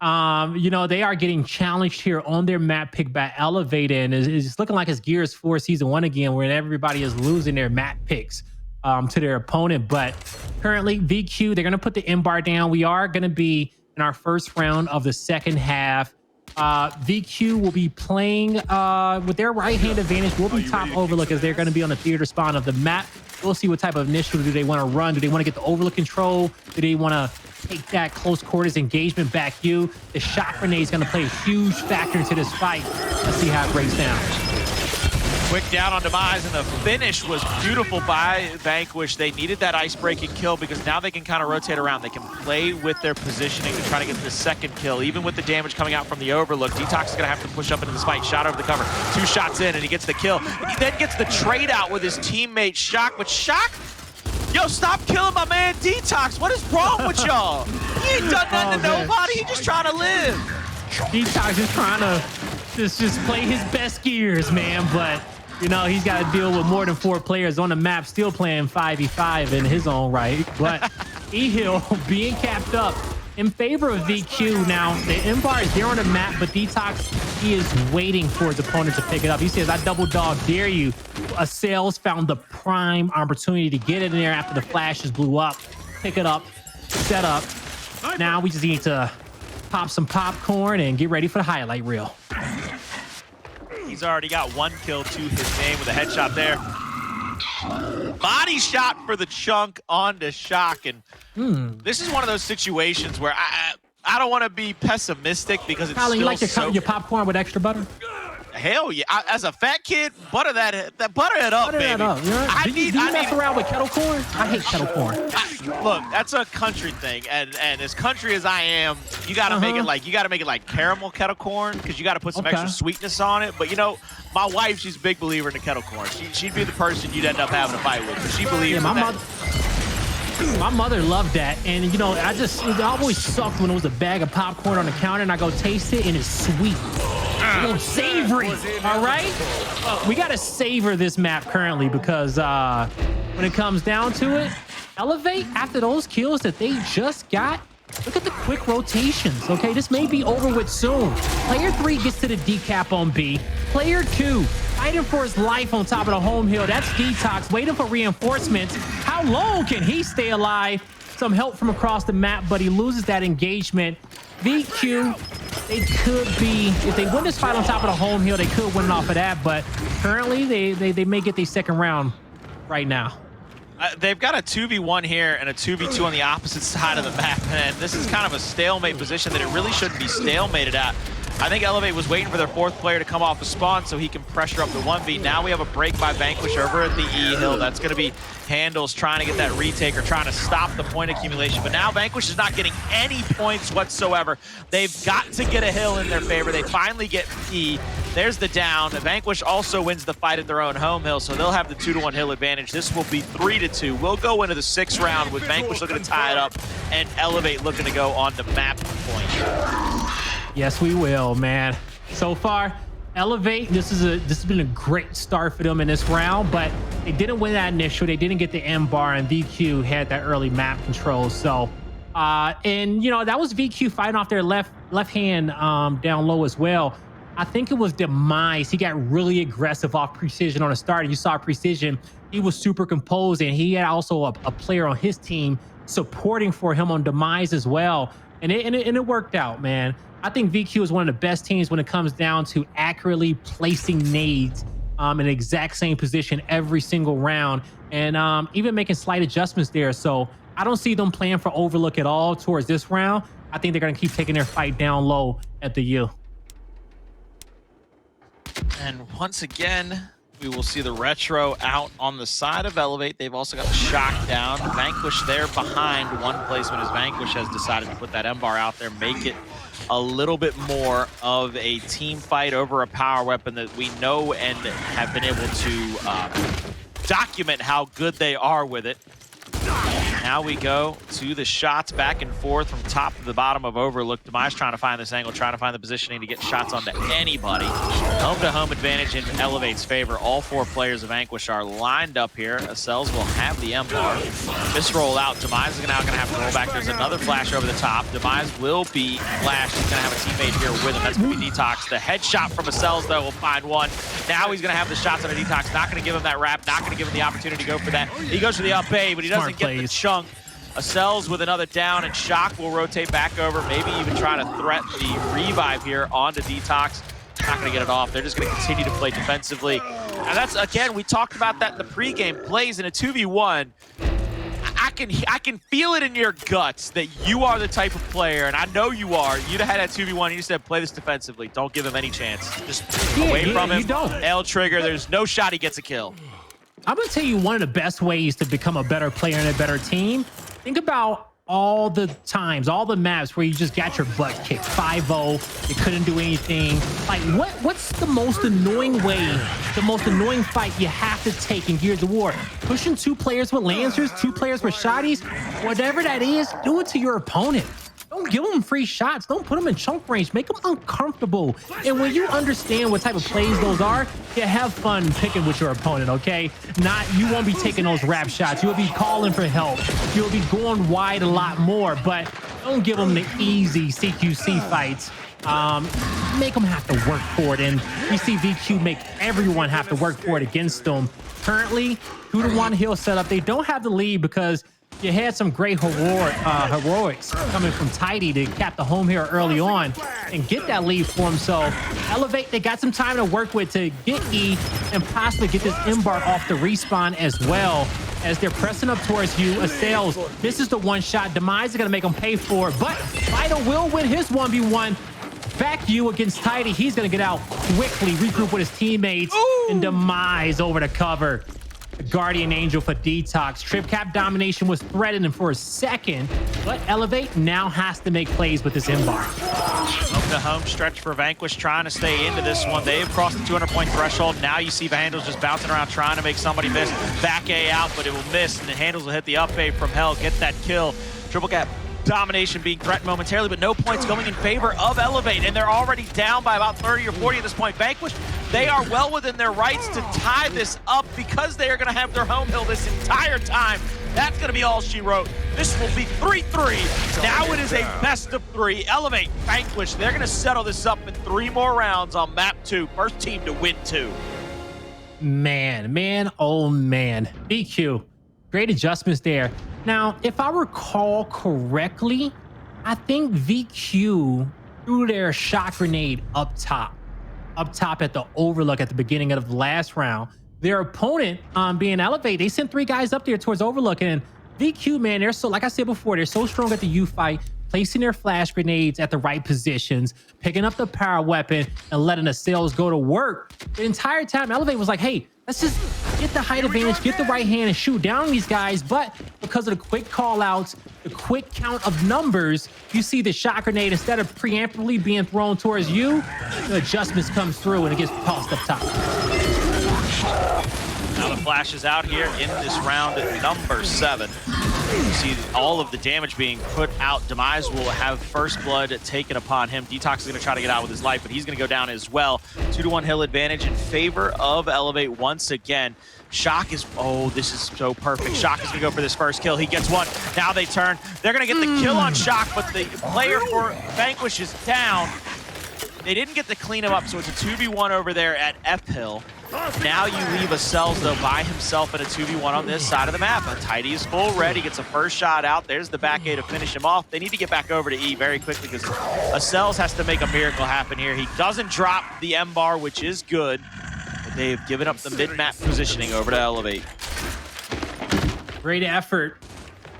You know, they are getting challenged here on their map pick by Elevate, and it's looking like it's Gears 4 Season 1 again, where everybody is losing their map picks to their opponent. But currently, VQ, they're going to put the M bar down. We are going to be in our first round of the second half. VQ will be playing with their right-hand advantage. We'll be top overlook as they're going to be on the theater spawn of the map. We'll see what type of initiative do they want to run. Do they want to get the overlook control? Do they want to take that close quarters engagement back? The shot grenade is going to play a huge factor into this fight. Let's see how it breaks down. Quick down on Demise, and the finish was beautiful by Vanquish. They needed that ice-breaking kill because now they can kind of rotate around. They can play with their positioning to try to get the second kill. Even with the damage coming out from the overlook, DeToX is going to have to push up into this fight. Shot over the cover. 2 shots in, and he gets the kill. He then gets the trade out with his teammate Shock, but Shock, yo, stop killing my man DeToX. What is wrong with y'all? He ain't done nothing to nobody. He just trying to live. DeToX is trying to just play his best gears, man, but you know, he's got to deal with more than 4 players on the map, still playing 5v5 in his own right. But E-Hill being capped up in favor of VQ. Now, the M-bar is there on the map, but DeToX, he is waiting for his opponent to pick it up. He says, I double dog dare you. Acells found the prime opportunity to get in there after the flashes blew up, pick it up, set up. Now we just need to pop some popcorn and get ready for the highlight reel. He's already got 1 kill to his name with a headshot there. Body shot for the chunk onto Shock. And this is one of those situations where I don't want to be pessimistic because it's Colin, still you like to so... cut your popcorn with extra butter? Hell yeah. As a fat kid, butter it up, butter baby. That up. Do you mess around with kettle corn? I hate kettle corn. Look, that's a country thing, and as country as I am, you gotta make it like caramel kettle corn because you gotta put some extra sweetness on it. But you know, my wife, she's a big believer in the kettle corn. She'd be the person you'd end up having a fight with because she believes in that. My mother loved that, and you know, it always sucked when it was a bag of popcorn on the counter and I go taste it and it's sweet. A little savory, all right? We got to savor this map currently because when it comes down to it, Elevate, after those kills that they just got, look at the quick rotations, okay? This may be over with soon. Player 3 gets to the decap on B. Player 2 fighting for his life on top of the home hill. That's DeToX waiting for reinforcements. How long can he stay alive? Some help from across the map, but he loses that engagement. VQ, they could be, if they win this fight on top of the home hill, they could win it off of that, but currently they may get their second round right now. They've got a 2v1 here and a 2v2 on the opposite side of the map, and this is kind of a stalemate position that it really shouldn't be stalemated at. I think Elevate was waiting for their 4th player to come off a spawn so he can pressure up the 1v. Now we have a break by Vanquish over at the E-Hill. That's going to be Hndles trying to get that retake or trying to stop the point accumulation. But now Vanquish is not getting any points whatsoever. They've got to get a hill in their favor. They finally get E. There's the down. Vanquish also wins the fight at their own home hill, so they'll have the 2-1 hill advantage. This will be 3-2. We'll go into the 6th round with Vanquish looking to tie it up and Elevate looking to go on the map point. Yes, we will, man. So far, Elevate, this has been a great start for them in this round, but they didn't win that initial. They didn't get the M bar, and VQ had that early map control. So, and you know, that was VQ fighting off their left hand down low as well. I think it was Demise. He got really aggressive off Precision on the start. You saw Precision. He was super composed, and he had also a player on his team supporting for him on Demise as well. And it worked out, man. I think VQ is one of the best teams when it comes down to accurately placing nades in the exact same position every single round, and even making slight adjustments there. So I don't see them playing for overlook at all towards this round. I think they're going to keep taking their fight down low at the U. And once again, we will see the retro out on the side of Elevate. They've also got the shock down. Vanquish there behind one placement as Vanquish has decided to put that M-bar out there, make it a little bit more of a team fight over a power weapon that we know and have been able to document how good they are with it. now we go to the shots back and forth from top to the bottom of Overlook. Demise trying to find this angle, trying to find the positioning to get shots onto anybody. Home-to-home advantage in Elevate's favor. All 4 players of Vanquish are lined up here. Acells will have the M-bar. This roll out. Demise is now going to have to roll back. There's another flash over the top. Demise will be flashed. He's going to have a teammate here with him. That's going to be DeToX. The headshot from Acells, though, will find one. Now he's going to have the shots on a DeToX. Not going to give him that wrap. Not going to give him the opportunity to go for that. He goes for the up A, but he doesn't get the chunk. Acells with another down, and Shock will rotate back over, maybe even try to threat the revive here onto DeToX. Not going to get it off. They're just going to continue to play defensively. And that's, again, we talked about that in the pregame. Plays in a 2v1. I can feel it in your guts that you are the type of player, and I know you are. You'd have had that 2v1. You said, play this defensively. Don't give him any chance. Just away from him. L trigger. There's no shot he gets a kill. I'm going to tell you one of the best ways to become a better player and a better team. Think about all the times, all the maps where you just got your butt kicked. 5-0, you couldn't do anything. Like, what's the most annoying way, the most annoying fight you have to take in Gears of War? Pushing 2 players with Lancers, 2 players with Shotties, whatever that is, do it to your opponent. Don't give them free shots. Don't put them in chunk range. Make them uncomfortable. And when you understand what type of plays those are, you have fun picking with your opponent, okay? You won't be taking those wrap shots. You'll be calling for help. You'll be going wide a lot more, but don't give them the easy CQC fights. Make them have to work for it. And we see VQ make everyone have to work for it against them. Currently, 2-1 hill setup. They don't have the lead because you had some great heroics coming from Tidy to cap the home here early on and get that lead for him. So Elevate, they got some time to work with to get E and possibly get this M-bar off the respawn as well as they're pressing up towards you. Acells misses the one shot. Demise is going to make him pay for it, but Vital will win his 1v1. Back you against Tidy. He's going to get out quickly, regroup with his teammates, and Demise over to cover. Guardian Angel for DeToX. Trip cap domination was threatening for a second, but Elevate now has to make plays with this M-bar. The home stretch for Vanquish trying to stay into this one. They've crossed the 200-point threshold. Now you see Hndles just bouncing around trying to make somebody miss. Back A out, but it will miss, and then Hndles will hit the up A from Hell, get that kill. Triple cap domination being threatened momentarily, but no points going in favor of Elevate, and they're already down by about 30 or 40 at this point. Vanquish, they are well within their rights to tie this up because they are going to have their home hill this entire time. That's going to be all she wrote. This will be 3-3. Now it is a best of 3. Elevate, Vanquish, they're going to settle this up in 3 more rounds on map 2. First team to win 2. Man, oh man. BQ, great adjustments there. Now, if I recall correctly, I think VQ threw their shot grenade up top at the Overlook at the beginning of the last round. Their opponent, being Elevate, they sent 3 guys up there towards Overlook, and VQ, man, they're so, like I said before, they're so strong at the U fight, placing their flash grenades at the right positions, picking up the power weapon, and letting the Acells go to work. The entire time, Elevate was like, hey, let's just get the height advantage, get the right hand, and shoot down these guys. But because of the quick call-outs, the quick count of numbers, you see the shot grenade, instead of preemptively being thrown towards you, the adjustments comes through and it gets tossed up top. Now the flash is out here in this round at number 7. You see all of the damage being put out. Demise will have first blood taken upon him. DeToX is going to try to get out with his life, but he's going to go down as well. 2-1 hill advantage in favor of Elevate once again. Shock is, oh, this is so perfect. Shock is going to go for this first kill. He gets one. Now they turn. They're going to get the kill on Shock, but the player for Vanquish is down. They didn't get to clean him up, so it's a 2v1 over there at F Hill. Now you leave Acells, though, by himself in a 2v1 on this side of the map. Tidy is full red. He gets a first shot out. There's the back A to finish him off. They need to get back over to E very quickly because Acells has to make a miracle happen here. He doesn't drop the M-bar, which is good, but they've given up the mid-map positioning over to Elevate. Great effort.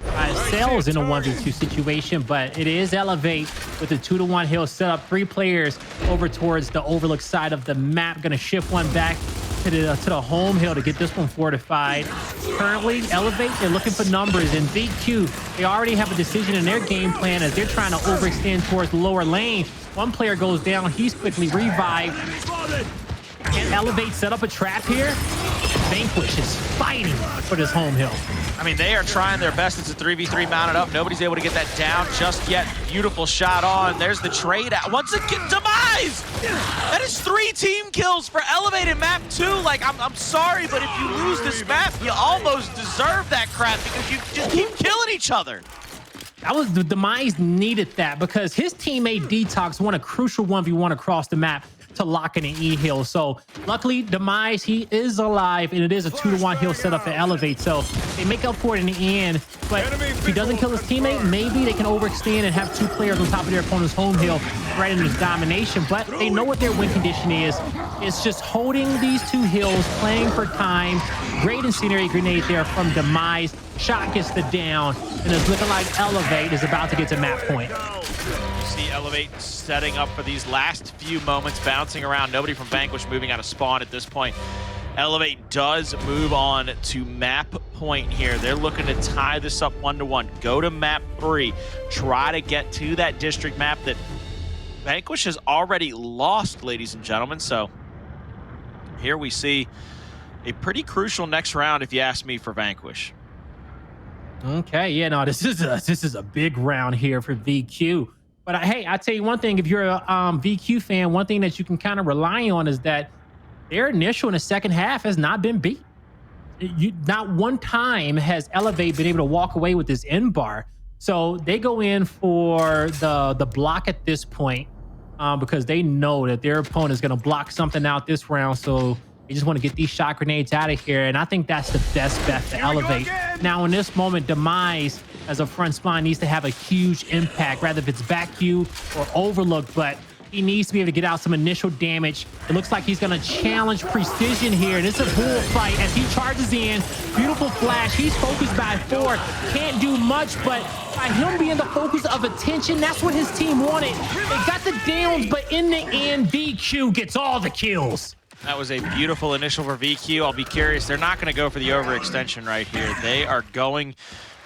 Acells in a 1v2 situation, but it is Elevate with a 2-1 hill set up. 3 players over towards the Overlook side of the map. Going to shift one back to the home hill to get this one fortified. Currently, Elevate, they're looking for numbers. And VQ, they already have a decision in their game plan as they're trying to overextend towards the lower lane. One player goes down. He's quickly revived. Can't Elevate set up a trap here. Vanquish is fighting for this home hill. I mean, they are trying their best. It's a 3v3 mounted up. Nobody's able to get that down just yet. Beautiful shot on. There's the trade out. Once again, Demise! That is 3 team kills for Elevate in map 2. Like, I'm sorry, but if you lose this map, you almost deserve that crap because you just keep killing each other. That was the Demise needed that because his teammate DeToX won a crucial 1v1 across the map to lock in an E hill. So luckily, Demise, he is alive, and it is a 2-to-1 hill setup for Elevate. So they make up for it in the end. But if he doesn't kill his teammate, maybe they can overextend and have 2 players on top of their opponent's home hill right into domination. But they know what their win condition is. It's just holding these 2 hills, playing for time. Great incendiary grenade there from Demise. Shot gets the down, and it's looking like Elevate is about to get to map point. See Elevate setting up for these last few moments, bouncing around. Nobody from Vanquish moving out of spawn at this point. Elevate does move on to map point here. They're looking to tie this up 1-to-1. Go to map 3. Try to get to that district map that Vanquish has already lost, ladies and gentlemen. So here we see a pretty crucial next round, if you ask me, for Vanquish. Okay, yeah, no, this is a big round here for VQ. But hey, I tell you one thing: if you're a VQ fan, one thing that you can kind of rely on is that their initial in the second half has not been beat. Not one time has Elevate been able to walk away with this end bar. So they go in for the block at this point because they know that their opponent is going to block something out this round. So they just want to get these shot grenades out of here. And I think that's the best bet to Elevate. Now, in this moment, Demise as a front spine needs to have a huge impact, rather if it's back Q or overlook, but he needs to be able to get out some initial damage. It looks like he's going to challenge Precision here, and it's a bullfight as he charges in. Beautiful flash. He's focused by 4. Can't do much, but by him being the focus of attention, that's what his team wanted. They got the downs, but in the end, VQ gets all the kills. That was a beautiful initial for VQ. I'll be curious. They're not going to go for the overextension right here. They are going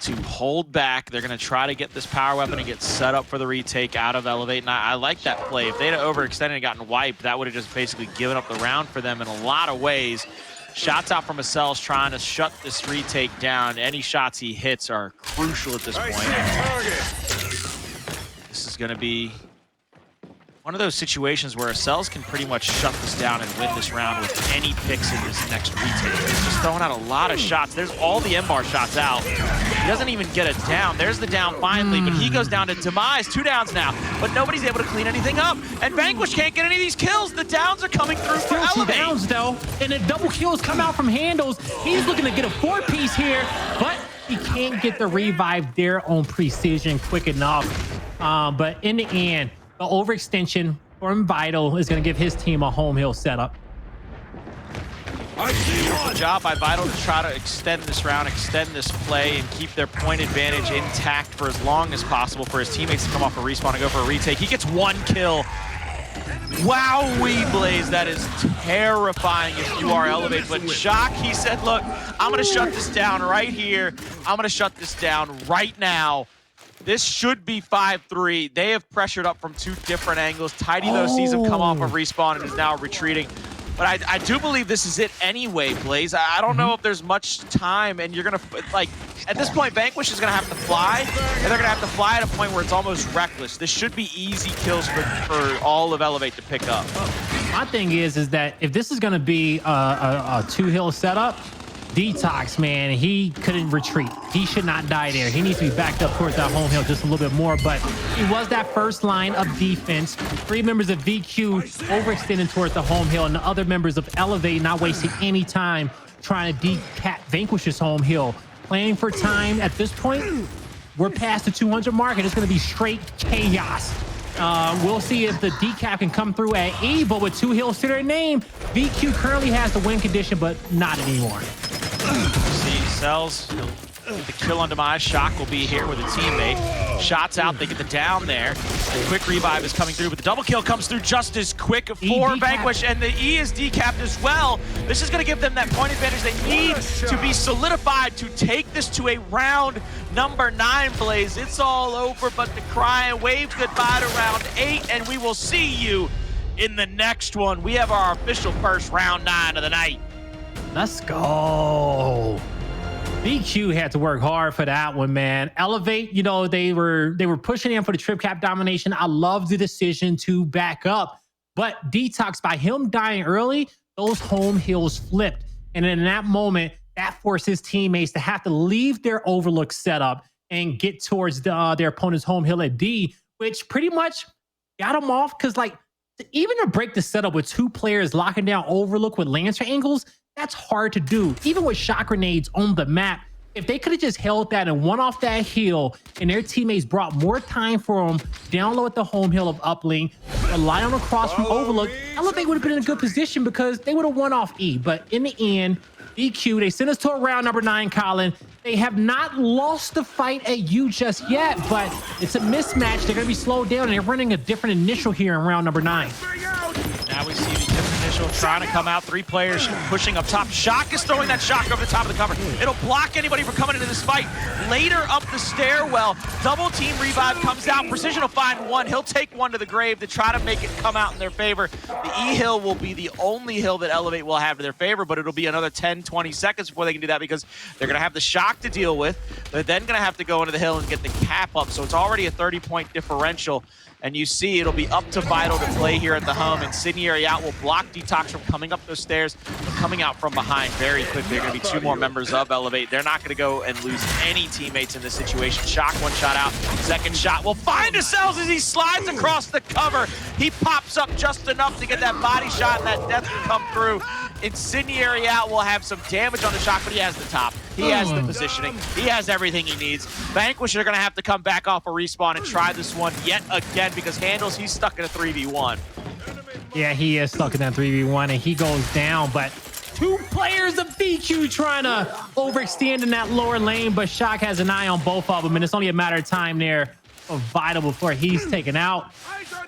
to hold back. They're going to try to get this power weapon and get set up for the retake out of Elevate. And I like that play. If they'd have overextended and gotten wiped, that would have just basically given up the round for them in a lot of ways. Shots out from Acells trying to shut this retake down. Any shots he hits are crucial at this point. This is going to be one of those situations where Acells can pretty much shut this down and win this round with any picks in this next retake. He's just throwing out a lot of shots. There's all the M-bar shots out. He doesn't even get a down. There's the down finally, but he goes down to Demise. 2 downs now, but nobody's able to clean anything up. And Vanquish can't get any of these kills. The downs are coming through for Elevate. 2 downs though, and the double kills come out from Hndles. He's looking to get a 4-piece here, but he can't get the revive there on Precision quick enough. But in the end, the overextension from Vital is going to give his team a home hill setup. Good job by Vital to try to extend this round, extend this play, and keep their point advantage intact for as long as possible for his teammates to come off a respawn and go for a retake. He gets 1 kill. Wowee, Blaze, that is terrifying if you are Elevate. But Shock, he said, look, I'm going to shut this down right here. I'm going to shut this down right now. This should be 5-3. They have pressured up from 2 different angles. Tidy, though, sees him come off of respawn and is now retreating. But I do believe this is it anyway, Blaze. I don't know if there's much time, and you're going to, like, at this point, Vanquish is going to have to fly, and they're going to have to fly at a point where it's almost reckless. This should be easy kills for all of Elevate to pick up. My thing is that if this is going to be a 2-hill setup, DeToX, man, he couldn't retreat. He should not die there. He needs to be backed up towards that home hill just a little bit more, but he was that first line of defense. 3 members of VQ overextending towards the home hill, and the other members of Elevate not wasting any time trying to decap Vanquish's home hill. Playing for time at this point, we're past the 200 mark, and it's going to be straight chaos. We'll see if the decap can come through at E, but with 2 hills to their name, VQ currently has the win condition, but not anymore. See, Acells, the kill on Demise. Shock will be here with a teammate. Shots out, they get the down there. A quick revive is coming through, but the double kill comes through just as quick for Vanquish, and the E is decapped as well. This is going to give them that point advantage they need to be solidified to take this to a round number 9, Blaze. It's all over, but the cry waves goodbye to round 8, and we will see you in the next one. We have our official first round 9 of the night. Let's go. VQ had to work hard for that one, man. Elevate, you know, they were pushing in for the trip cap domination. I love the decision to back up. But DeToX, by him dying early, those home hills flipped. And in that moment, that forced his teammates to have to leave their overlook setup and get towards their opponent's home hill at D, which pretty much got them off. Because, like, even to break the setup with 2 players locking down overlook with Lancer angles, that's hard to do. Even with shot grenades on the map, if they could have just held that and won off that hill and their teammates brought more time for them, down low at the home hill of uplink, rely on a cross from overlook, Elevate would have been in a good position because they would have won off E. But in the end, VQ, they sent us to a round number 9, Colin. They have not lost the fight at U just yet, but it's a mismatch. They're going to be slowed down, and they're running a different initial here in round number 9. Now we see the different initial trying to come out. 3 players pushing up top. Shock is throwing that shock over the top of the cover. It'll block anybody from coming into this fight. Later up the stairwell, double team revive comes out. Precision will find one. He'll take one to the grave to try to make it come out in their favor. The E hill will be the only hill that Elevate will have to their favor, but it'll be another 10, 20 seconds before they can do that because they're going to have the shock to deal with. They're then going to have to go into the hill and get the cap up. So it's already a 30-point differential. And you see it'll be up to Vital to play here at the home. Incendiary out will block DeToX from coming up those stairs, but coming out from behind very quickly. There are going to be 2 more members of Elevate. They're not going to go and lose any teammates in this situation. Shock 1 shot out. Second shot will find Acells as he slides across the cover. He pops up just enough to get that body shot, and that death will come through. Incendiary out will have some damage on the shock, but he has the top. He has the positioning. He has everything he needs. Vanquish are going to have to come back off a respawn and try this one yet again because Hndles, he's stuck in a 3v1. Yeah, he is stuck in that 3v1, and he goes down, but 2 players of VQ trying to overextend in that lower lane, but Shock has an eye on both of them, and it's only a matter of time there for Vital before he's taken out.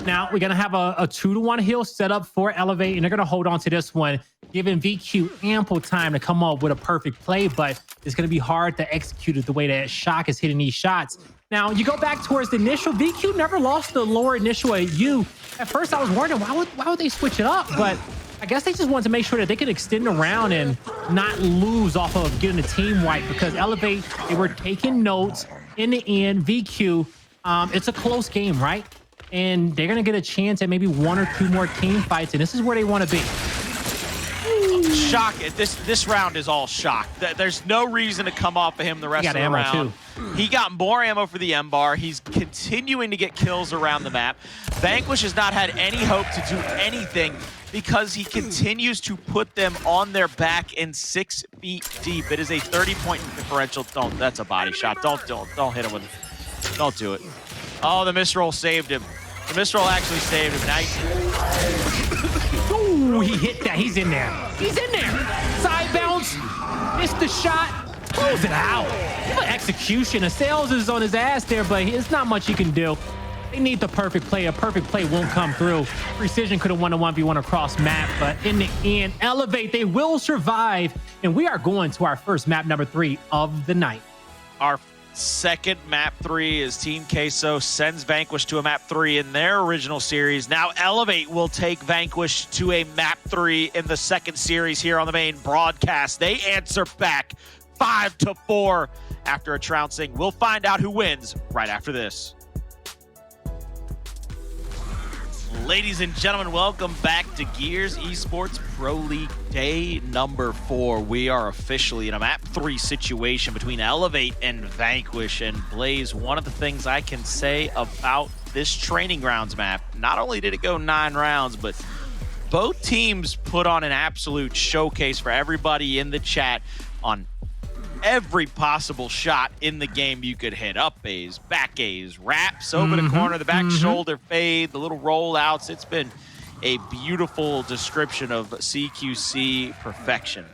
Now, we're going to have a 2-to-1 hill set up for Elevate, and they're going to hold on to this one, giving VQ ample time to come up with a perfect play, but it's going to be hard to execute it the way that Shock is hitting these shots. Now, you go back towards the initial. VQ never lost the lower initial at U. At first, I was wondering, why would they switch it up? But I guess they just wanted to make sure that they could extend around and not lose off of getting a team wipe because Elevate, they were taking notes. In the end, VQ, it's a close game, right? And they're going to get a chance at maybe 1 or 2 more team fights, and this is where they want to be. Shock, this round is all Shock. There's no reason to come off of him the rest of the round. He got more ammo for the M-bar. He's continuing to get kills around the map. Vanquish has not had any hope to do anything because he continues to put them on their back in 6 feet deep. It is a 30-point differential. That's a body shot. Don't hit him with it. Don't do it. Oh, the misroll saved him. The misroll actually saved him. Ooh, he hit that. He's in there. He's in there. Side bounce. Missed the shot. Close it out. Execution. Acells is on his ass there, but it's not much he can do. They need the perfect play. A perfect play won't come through. Precision could have won a 1v1 across map, but in the end, Elevate, they will survive. And we are going to our first map number 3 of the night. Our second map 3 is Team Queso sends Vanquish to a map 3 in their original series. Now Elevate will take Vanquish to a map 3 in the second series here on the main broadcast. They answer back 5-4 after a trouncing. We'll find out who wins right after this. Ladies and gentlemen, welcome back to Gears Esports Pro League Day number 4. We are officially in a map 3 situation between Elevate and Vanquish. And Blaze, one of the things I can say about this training grounds map, not only did it go 9 rounds, but both teams put on an absolute showcase for everybody in the chat on every possible shot in the game you could hit. Up A's, back A's, wraps over the corner, the back shoulder fade, the little rollouts. It's been a beautiful description of CQC perfection.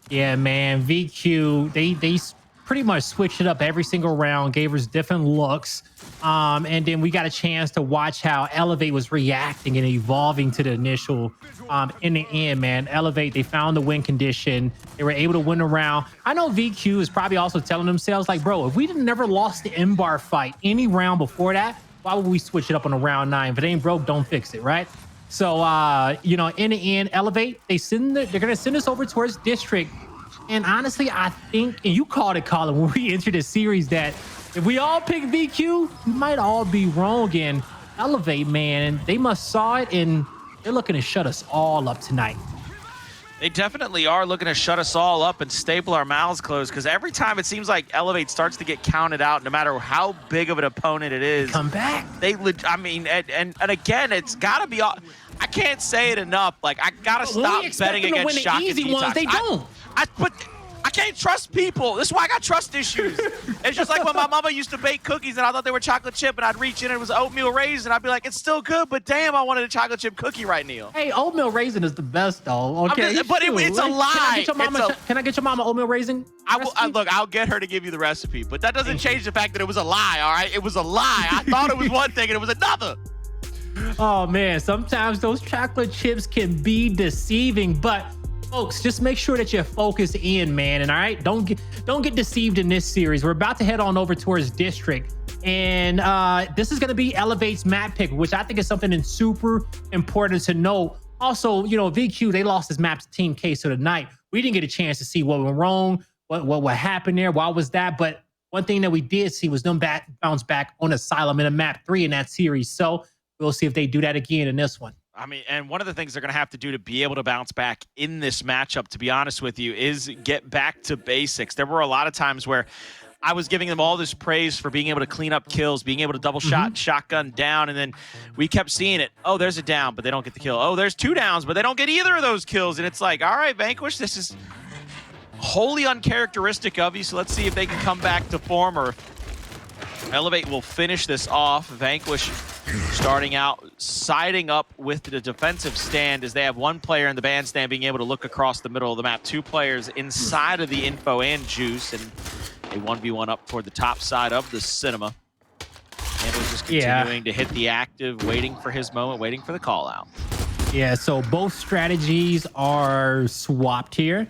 Yeah, man. VQ, they pretty much switched it up every single round, gave us different looks. And then we got a chance to watch how Elevate was reacting and evolving to the initial. In the end, man, Elevate, they found the win condition. They were able to win a round. I know VQ is probably also telling themselves, like, bro, if we never lost the M-bar fight any round before that, why would we switch it up on a round 9? If it ain't broke, don't fix it, right? So, you know, in the end, Elevate, they're going to send us over towards District. And honestly, I think, and you called it, Colin, when we entered the series, that if we all pick VQ, we might all be wrong. And Elevate, man, they must saw it, and they're looking to shut us all up tonight. They definitely are looking to shut us all up and staple our mouths closed, because every time it seems like Elevate starts to get counted out, no matter how big of an opponent it is. Come back. I mean, and again, it's got to be all. I can't say it enough. Like, I got to stop betting against Shock and DeToX. They don't. But I can't trust people. This is why I got trust issues. It's just like when my mama used to bake cookies and I thought they were chocolate chip, and I'd reach in and it was oatmeal raisin. I'd be like, it's still good, but damn, I wanted a chocolate chip cookie right now. Hey, oatmeal raisin is the best, though. Okay, but it's a lie. Can I get your mama oatmeal raisin? Look, I'll get her to give you the recipe, but that doesn't change the fact that it was a lie, all right? It was a lie. I thought it was one thing and it was another. Oh, man, sometimes those chocolate chips can be deceiving, but folks, just make sure that you're focused in, man. And all right, don't get deceived in this series. We're about to head on over towards District, and this is going to be Elevate's map pick, which I think is something that's super important to note. Also, you know, VQ, they lost his map to Team Queso tonight. We didn't get a chance to see what went wrong, what happened there, why was that. But one thing that we did see was them bounce back on Asylum in a map 3 in that series. So we'll see if they do that again in this one. I mean, and one of the things they're going to have to do to be able to bounce back in this matchup, to be honest with you, is get back to basics. There were a lot of times where I was giving them all this praise for being able to clean up kills, being able to double shot, shotgun down, and then we kept seeing it. Oh, there's a down, but they don't get the kill. Oh, there's 2 downs, but they don't get either of those kills. And it's like, all right, Vanquish, this is wholly uncharacteristic of you, so let's see if they can come back to form, or Elevate will finish this off. Vanquish starting out, siding up with the defensive stand, as they have 1 player in the bandstand being able to look across the middle of the map, 2 players inside of the info and juice, and a 1v1 up toward the top side of the cinema. Hndles just continuing to hit the active, waiting for his moment, waiting for the call out. Yeah, so both strategies are swapped here.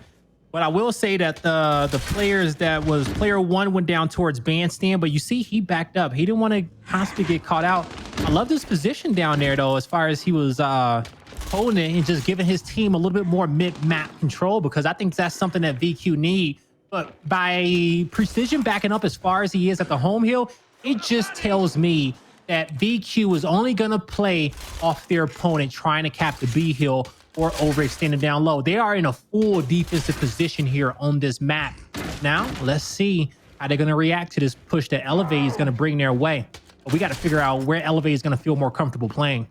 But I will say that the players that was player 1 went down towards bandstand, but you see he backed up. He didn't want to constantly get caught out. I love this position down there, though, as far as he was holding it and just giving his team a little bit more mid-map control, because I think that's something that VQ need. But by precision backing up as far as he is at the home hill, it just tells me that VQ is only going to play off their opponent trying to cap the B hill or overextended down low. They are in a full defensive position here on this map. Now, let's see how they're going to react to this push that Elevate is going to bring their way. But we got to figure out where Elevate is going to feel more comfortable playing.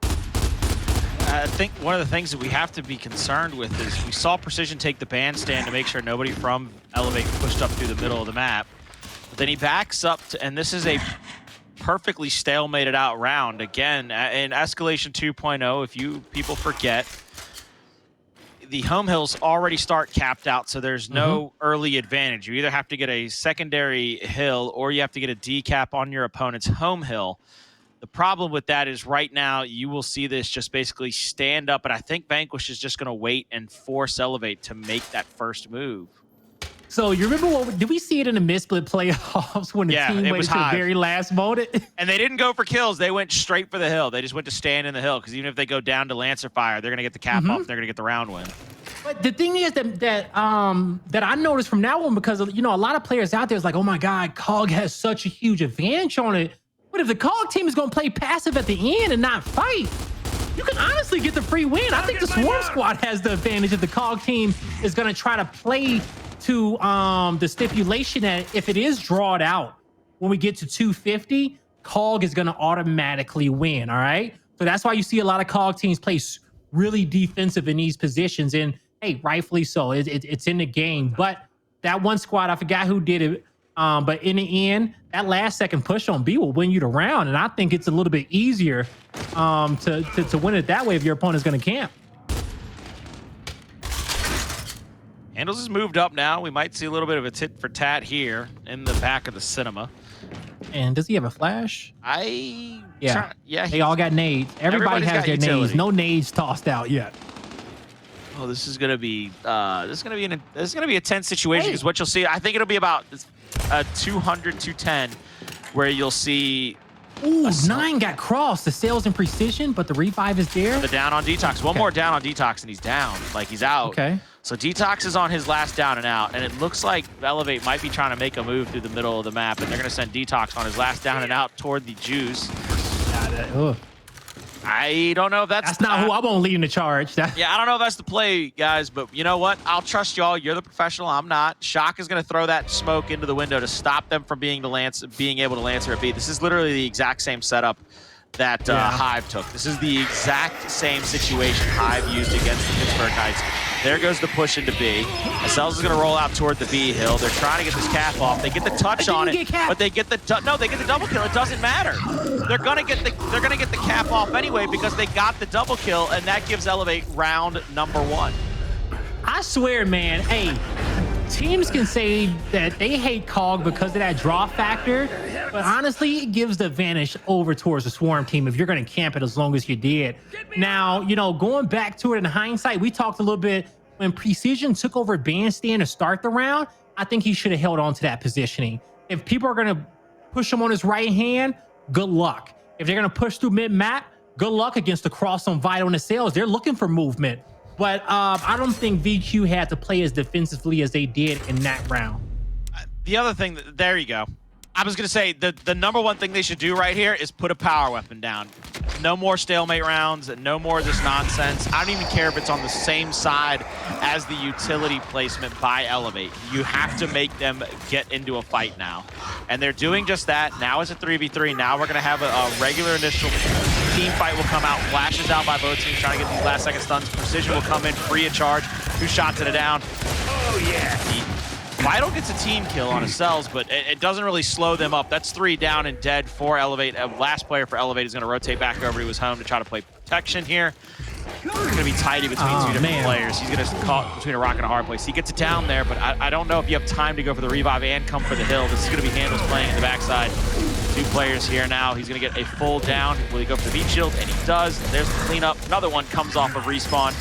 I think one of the things that we have to be concerned with is we saw Precision take the bandstand to make sure nobody from Elevate pushed up through the middle of the map. But then he backs up, and this is a perfectly stalemated out round. Again, in Escalation 2.0, if you people forget, the home hills already start capped out, so there's no early advantage. You either have to get a secondary hill or you have to get a decap on your opponent's home hill. The problem with that is right now you will see this just basically stand up, and I think Vanquish is just going to wait and force Elevate to make that first move. So you remember did we see it in the mid-split playoffs when the team waited to the very last moment? And they didn't go for kills. They went straight for the hill. They just went to stand in the hill, because even if they go down to Lancer Fire, they're going to get the cap off. They're going to get the round win. But the thing is that I noticed from now on, because you know, a lot of players out there is like, oh my God, COG has such a huge advantage on it. But if the COG team is going to play passive at the end and not fight, you can honestly get the free win. I think the Swarm Squad has the advantage if the COG team is going to try to play to the stipulation that if it is drawed out when we get to 250, COG is going to automatically win, all right? So that's why you see a lot of COG teams play really defensive in these positions, and hey, rightfully so. It's in the game. But that one squad, I forgot who did it, but in the end, that last second push on B will win you the round, and I think it's a little bit easier to win it that way if your opponent's going to camp. Hndles has moved up now. We might see a little bit of a tit for tat here in the back of the cinema. And does he have a flash? Yeah. They all got nades. Everybody has their nades. No nades tossed out yet. Oh, this is gonna be a tense situation, because what you'll see, I think it'll be about 200, 210, where you'll see Ooh, 9 got crossed. The sales and precision, but the revive is there. The down on DeToX. One more down on DeToX, and he's down. Like, he's out. Okay. So DeToX is on his last down and out, and it looks like Elevate might be trying to make a move through the middle of the map, and they're going to send DeToX on his last down and out toward the Jews. I don't know if that's not who I won't lead in the charge. Yeah, I don't know if that's the play, guys, but you know what? I'll trust y'all. You're the professional. I'm not. Shock is going to throw that smoke into the window to stop them from being able to Lancer a beat. This is literally the exact same setup that Hive took. This is the exact same situation Hive used against the Pittsburgh Knights. There goes the push into B. Acells is going to roll out toward the B hill. They're trying to get this cap off. They get the touch on it, but they get the double kill. It doesn't matter. They're gonna get the cap off anyway because they got the double kill, and that gives Elevate round number 1. I swear, man. Hey, teams can say that they hate COG because of that draw factor, but honestly, it gives the advantage over towards the Swarm team if you're going to camp it as long as you did. Now, you know, going back to it in hindsight, we talked a little bit when Precision took over Bandstand to start the round. I think he should have held on to that positioning. If people are going to push him on his right hand, good luck. If they're going to push through mid-map, good luck against the cross on Vital and Acells. They're looking for movement. But I don't think VQ had to play as defensively as they did in that round. The other thing, there you go. I was going to say, the number one thing they should do right here is put a power weapon down. No more stalemate rounds, no more of this nonsense. I don't even care if it's on the same side as the utility placement by Elevate. You have to make them get into a fight now. And they're doing just that. Now it's a 3v3. Now we're going to have a regular initial team fight will come out. Flashes out by both teams trying to get these last second stuns. Precision will come in, free of charge. 2 shots at it down. Oh, yeah. Vital gets a team kill on Acells, but it doesn't really slow them up. That's 3 down and dead for Elevate. Last player for Elevate is going to rotate back over to his home to try to play protection here. It's going to be tighty between 2 different players. He's going to caught between a rock and a hard place. He gets it down there, but I don't know if you have time to go for the revive and come for the hill. This is going to be Hndles playing in the backside. 2 players here now. He's going to get a full down. Will he go for the beat shield? And he does. There's the cleanup. Another one comes off of respawn.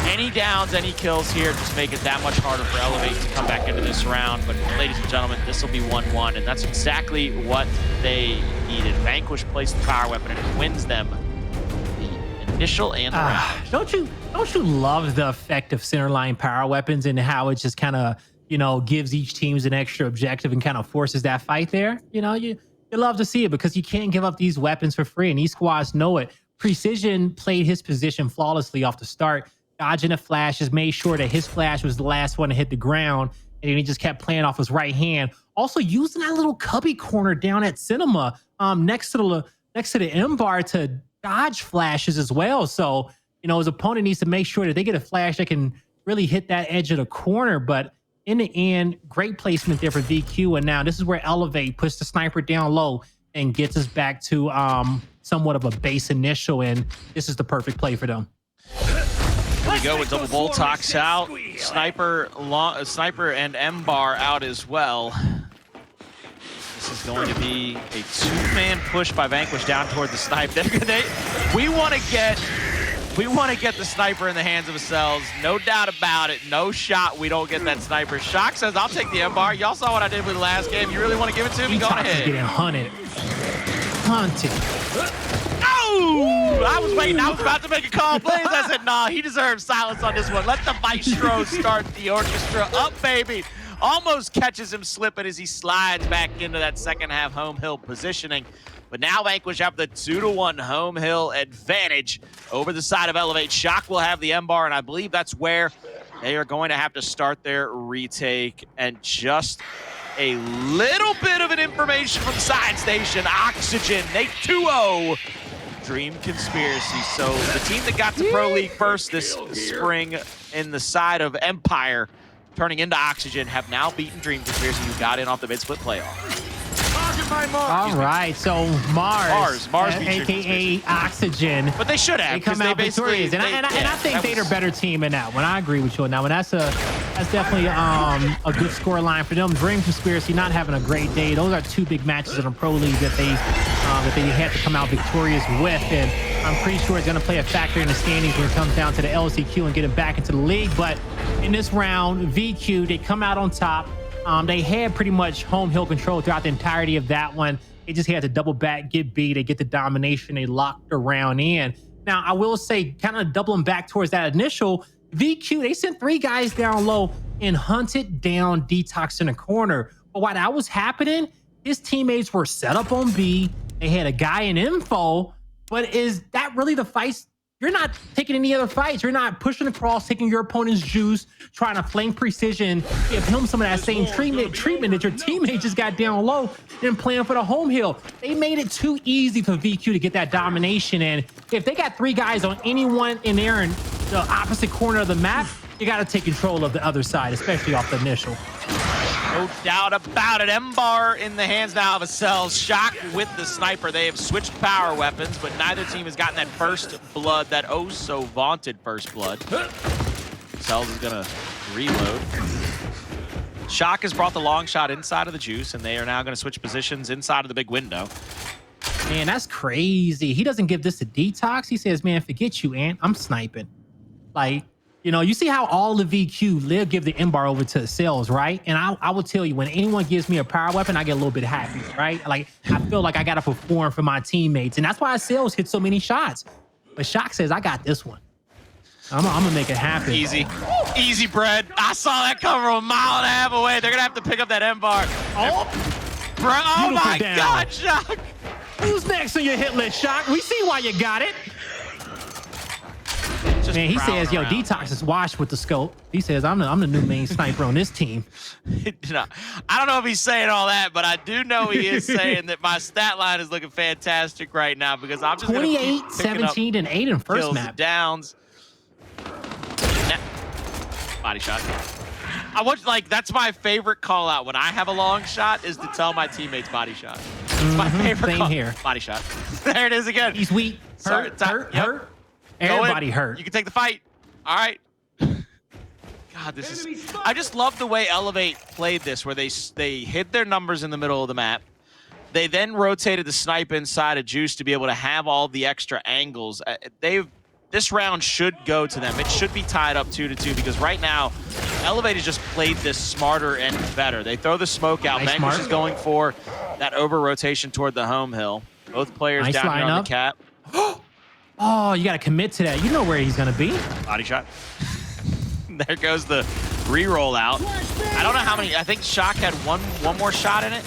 Any downs, any kills here just make it that much harder for Elevate to come back into this round. But ladies and gentlemen, this will be 1-1, and that's exactly what they needed. Vanquish placed the power weapon, and it wins them the initial and the round. Don't you love the effect of centerline power weapons and how it just kind of, you know, gives each teams an extra objective and kind of forces that fight there? You know, you love to see it because you can't give up these weapons for free, and these squads know it. Precision played his position flawlessly off the start, dodging the flashes, made sure that his flash was the last one to hit the ground, and he just kept playing off his right hand. Also using that little cubby corner down at Cinema next to the M bar to dodge flashes as well. So, you know, his opponent needs to make sure that they get a flash that can really hit that edge of the corner. But in the end, great placement there for VQ. And now this is where Elevate puts the sniper down low and gets us back to somewhat of a base initial, and this is the perfect play for them. Here we go with double DeToX out, sniper and M-bar out as well. This is going to be a 2-man push by Vanquish down toward the snipe. We want to get the sniper in the hands of Acells. No doubt about it. No shot we don't get that sniper. Shock says, I'll take the M-bar. Y'all saw what I did with the last game. You really want to give it to me? Go ahead. Getting hunted. Oh! I was waiting. I was about to make a call, please. I said, nah, he deserves silence on this one. Let the maestro start the orchestra up, baby. Almost catches him slipping as he slides back into that second half home hill positioning. But now Vanquish have the 2-1 home hill advantage over the side of Elevate. Shock will have the M-bar, and I believe that's where they are going to have to start their retake. And just a little bit of an information from the side station. Oxygen, they 2-0 Dream Conspiracy. So the team that got to Pro League first this spring in the side of Empire, turning into Oxygen, have now beaten Dream Conspiracy, who got in off the mid-split playoff. All right, so Mars aka Oxygen. But they should have. They come out victorious, and I think they're a better team in that one. I agree with you on that one. That's definitely a good score line for them. Dream Conspiracy not having a great day. Those are 2 big matches in a pro league that they had to come out victorious with, and I'm pretty sure it's going to play a factor in the standings when it comes down to the LCQ and getting back into the league. But in this round, VQ, they come out on top. They had pretty much home hill control throughout the entirety of that one. They just had to double back, get B, they get the domination, they locked the round in. Now, I will say, kind of doubling back towards that initial, VQ, they sent 3 guys down low and hunted down DeToX in the corner. But while that was happening, his teammates were set up on B. They had a guy in info, but is that really the fight? You're not taking any other fights. You're not pushing across, taking your opponent's juice, trying to flank precision, give him some of that same treatment that your teammate just got down low and playing for the home hill. They made it too easy for VQ to get that domination. And if they got 3 guys on anyone in there in the opposite corner of the map, you got to take control of the other side, especially off the initial. No doubt about it. M-Bar in the hands now of Acells. Shock with the sniper. They have switched power weapons, but neither team has gotten that first blood, that oh so vaunted first blood. Acells is gonna reload. Shock has brought the long shot inside of the juice, and they are now gonna switch positions inside of the big window. Man, that's crazy. He doesn't give this to DeToX. He says, man, forget you, Ant. I'm sniping. Like, you know, you see how all the VQ live give the M-Bar over to Acells, right? And I will tell you, when anyone gives me a power weapon, I get a little bit happy, right? Like, I feel like I got to perform for my teammates. And that's why Acells hit so many shots. But Shock says, I got this one. I'm going to make it happen. Easy. Easy bread. I saw that come from a mile and a half away. They're going to have to pick up that M-Bar. Oh, oh my God, Shock. Who's next on your hit list, Shock? We see why you got it. Man, he says, yo, DeToX is washed with the scope. He says, I'm the new main sniper on this team. No, I don't know if he's saying all that, but I do know he is saying that my stat line is looking fantastic right now because I'm just 28, 17, and 8 in first map. Downs. Body shot. I want, like, that's my favorite call out when I have a long shot is to tell my teammates body shot. It's my favorite Same call. here. Body shot. There it is again. He's weak. Hurt. Everybody hurt. You can take the fight. All right. God, this is... I just love the way Elevate played this, where they hid their numbers in the middle of the map. They then rotated the snipe inside of Juice to be able to have all the extra angles. This round should go to them. It should be tied up 2-2 because right now, Elevate has just played this smarter and better. They throw the smoke out. Nice. Vanquish is going for that over-rotation toward the home hill. Both players nice down here on the cap. Oh, you got to commit to that. You know where he's going to be. Body shot. There goes the re-roll out. I don't know how many. I think Shock had one more shot in it.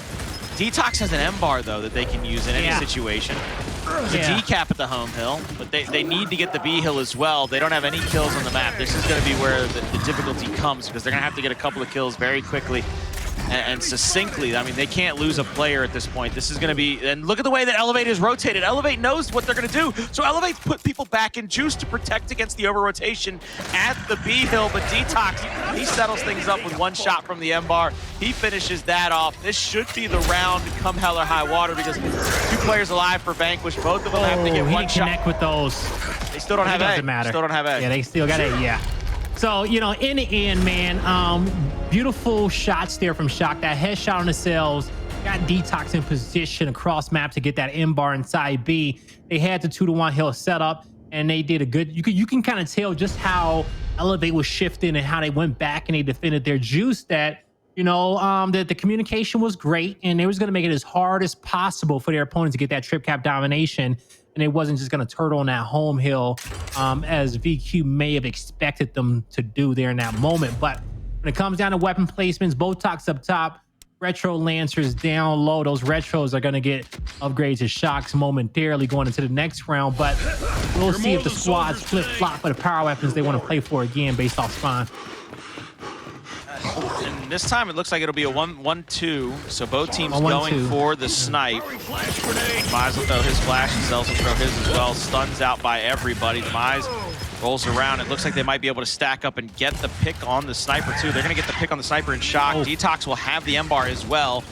DeToX has an M-Bar, though, that they can use in any situation. There's a decap at the home hill, but they need to get the B hill as well. They don't have any kills on the map. This is going to be where the difficulty comes because they're going to have to get a couple of kills very quickly and succinctly. I mean, they can't lose a player at this point. This is going to be, and look at the way that Elevate is rotated. Elevate knows what they're going to do. So Elevate put people back in Juice to protect against the over-rotation at the B hill, but DeToX, he settles things up with one shot from the M-Bar. He finishes that off. This should be the round come hell or high water because 2 players alive for Vanquish. Both of them have to get one shot. Connect with those. They still don't have A. Doesn't matter. Still don't have A. Yeah, they still got A, yeah. So, you know, in the end, man, beautiful shots there from Shock. That headshot on the Acells got DeToX in position across map to get that M-Bar inside B. They had the 2-to-1 hill set up, and they did a good... You can kind of tell just how Elevate was shifting and how they went back and they defended their Juice. That, you know, that the communication was great, and they was going to make it as hard as possible for their opponents to get that trip cap domination. And it wasn't just going to turtle on that home hill as VQ may have expected them to do there in that moment. But when it comes down to weapon placements, DeToX up top, Retro Lancers down low. Those Retros are going to get upgrades to Shocks momentarily going into the next round. But we'll see if the squads flip-flop for the power weapons they want to play for again based off spawn. And this time it looks like it'll be a 1-1-2, so both teams going for the snipe. Demise will throw his flash, Acells will throw his as well. Stuns out by everybody. Demise rolls around. It looks like they might be able to stack up and get the pick on the sniper too. They're going to get the pick on the sniper in Shock. DeToX will have the M-Bar as well.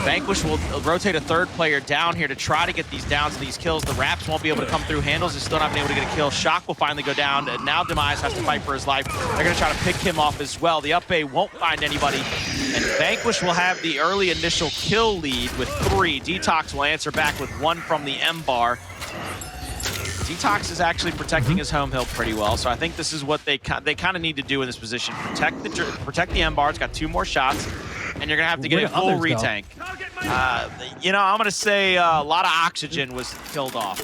Vanquish will rotate a 3rd player down here to try to get these downs and these kills. The Raps won't be able to come through. Hndles is still not been able to get a kill. Shock will finally go down, and now Demise has to fight for his life. They're going to try to pick him off as well. The up A won't find anybody, and Vanquish will have the early initial kill lead with 3. DeToX will answer back with 1 from the M-Bar. DeToX is actually protecting his home hill pretty well, so I think this is what they kind of need to do in this position. Protect the M-Bar. It's got 2 more shots. and you're gonna have to get a full retank. You know, I'm gonna say a lot of oxygen was killed off.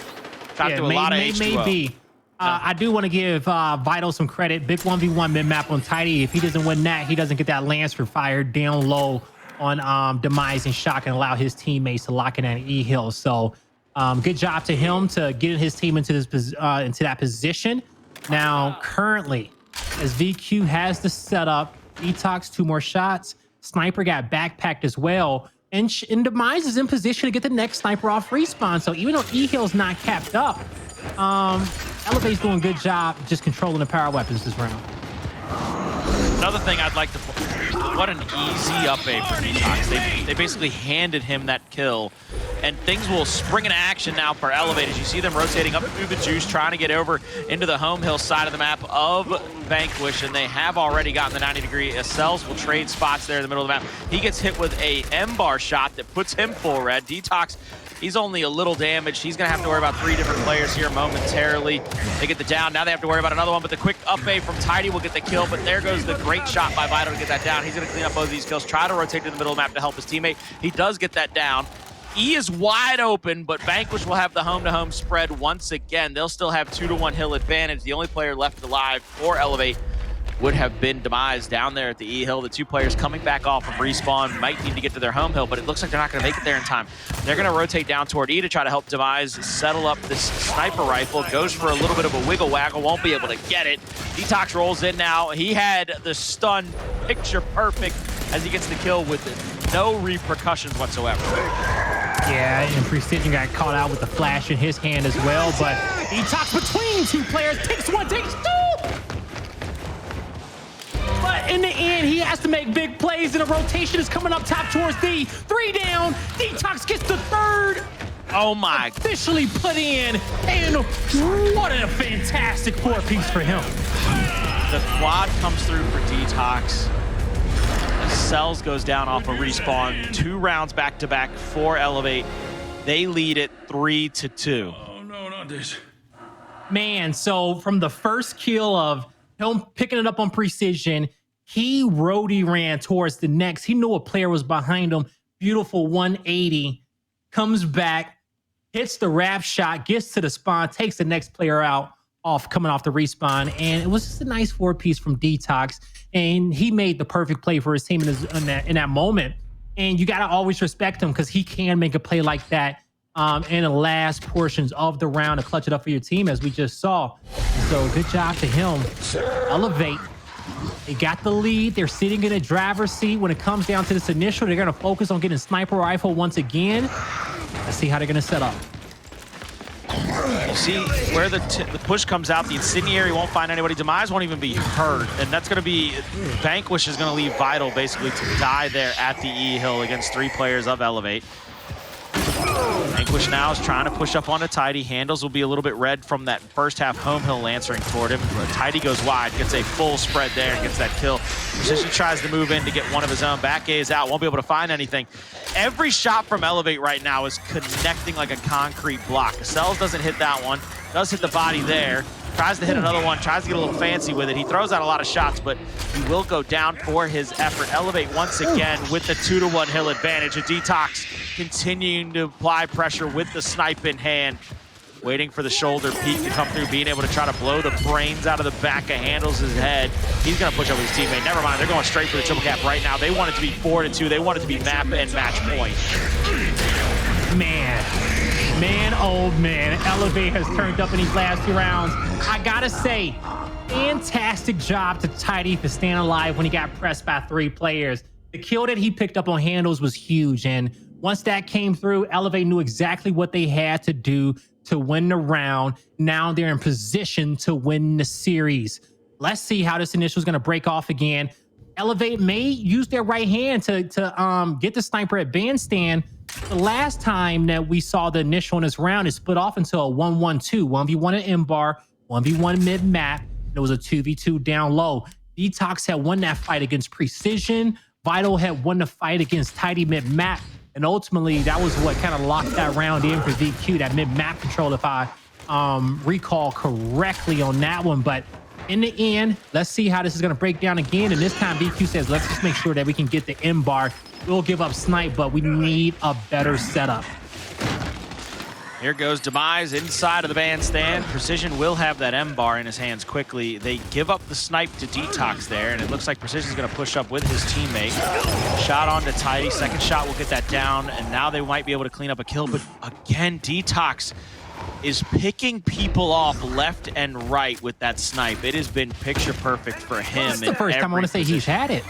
Shot through a lot of H2O. Maybe. I do want to give Vital some credit. Big 1v1 mid-map on Tidy. If he doesn't win that, he doesn't get that Lancer fired down low on Demise and Shock and allow his teammates to lock in that E-Hill. So good job to him to get his team into that position. Now, currently, as VQ has the setup, DeToX 2 more shots. Sniper got backpacked as well. And Demise is in position to get the next sniper off respawn. So even though E-Hill's not capped up, Elevate's doing a good job just controlling the power weapons this round. Another thing I'd like to what an easy up A for DeToX. They basically handed him that kill, and things will spring into action now for Elevate as you see them rotating up through the juice, trying to get over into the home hill side of the map of Vanquish, and they have already gotten the 90-degree. Acells will trade spots there in the middle of the map. He gets hit with a M-bar shot that puts him full red. DeToX, he's only a little damaged. He's going to have to worry about 3 different players here momentarily. They get the down. Now they have to worry about another one, but the quick up A from Tidy will get the kill, but there goes the great shot by Vital to get that down. He's going to clean up both of these kills, try to rotate to the middle of the map to help his teammate. He does get that down. E is wide open, but Vanquish will have the home-to-home spread once again. They'll still have 2-to-1 hill advantage. The only player left alive for Elevate would have been Demise down there at the E-Hill. The 2 players coming back off of respawn might need to get to their home hill, but it looks like they're not going to make it there in time. They're going to rotate down toward E to try to help Demise settle up this sniper rifle. Goes for a little bit of a wiggle-waggle, won't be able to get it. DeToX rolls in now. He had the stun picture perfect as he gets the kill with no repercussions whatsoever. Yeah, and Precision got caught out with the flash in his hand as well, but DeToX between 2 players, takes 1, takes 2! But in the end, he has to make big plays, and a rotation is coming up top towards D. 3 down, DeToX gets the 3rd. Oh my. Officially put in, and what a fantastic 4-piece for him. The quad comes through for DeToX. Acells goes down off a respawn. 2 rounds back-to-back for Elevate. They lead it 3-2. Oh, no, not this. Man, so from the first kill of him picking it up on Precision, he roadie ran towards the next. He knew a player was behind him. Beautiful 180. Comes back, hits the wrap shot, gets to the spawn, takes the next player out coming off the respawn. And it was just a nice 4-piece from DeToX. And he made the perfect play for his team in that moment. And you got to always respect him because he can make a play like that in the last portions of the round to clutch it up for your team, as we just saw. So good job to him. Elevate. They got the lead. They're sitting in a driver's seat. When it comes down to this initial, they're going to focus on getting sniper rifle once again. Let's see how they're going to set up. You see where the push comes out, the incendiary won't find anybody. Demise won't even be hurt, and that's going to be, Vanquish is going to leave Vital basically to die there at the E-Hill against 3 players of Elevate. Vanquish now is trying to push up onto Tidy. Hndles will be a little bit red from that first half home hill lancering toward him. Tidy goes wide, gets a full spread there and gets that kill. Precision tries to move in to get one of his own. Back A is out, won't be able to find anything. Every shot from Elevate right now is connecting like a concrete block. Acells doesn't hit that one, does hit the body there. Tries to hit another one, tries to get a little fancy with it. He throws out a lot of shots, but he will go down for his effort. Elevate once again with the 2-to-1 hill advantage. And DeToX continuing to apply pressure with the snipe in hand. Waiting for the shoulder peek to come through, being able to try to blow the brains out of the back of Hndles' head. He's gonna push up his teammate. Never mind, they're going straight for the triple cap right now. They want it to be 4-2. They want it to be map and match point. Man, oh man, Elevate has turned up in these last 2 rounds. I gotta say, fantastic job to Tidy for staying alive when he got pressed by 3 players. The kill that he picked up on Hndles was huge, and once that came through, Elevate knew exactly what they had to do to win the round. Now they're in position to win the series. Let's see how this initial is gonna break off again. Elevate may use their right hand to get the sniper at bandstand. The last time that we saw the initial in this round is split off into a 1-1-2, 1v1 at M-bar, 1v1 mid-map. There was a 2v2 down low. DeToX had won that fight against Precision. Vital had won the fight against Tidy mid-map. And ultimately, that was what kind of locked that round in for VQ, that mid-map control, if I recall correctly on that one. But in the end, let's see how this is going to break down again. And this time, VQ says, let's just make sure that we can get the M bar. We'll give up snipe, but we need a better setup. Here goes Demise inside of the bandstand. Precision will have that M bar in his hands quickly. They give up the snipe to DeToX there, and it looks like Precision's going to push up with his teammate. Shot on to Tidy. Second shot will get that down, and now they might be able to clean up a kill. But again, DeToX is picking people off left and right with that snipe. It has been picture perfect for him. It's the first time I want to say he's had it.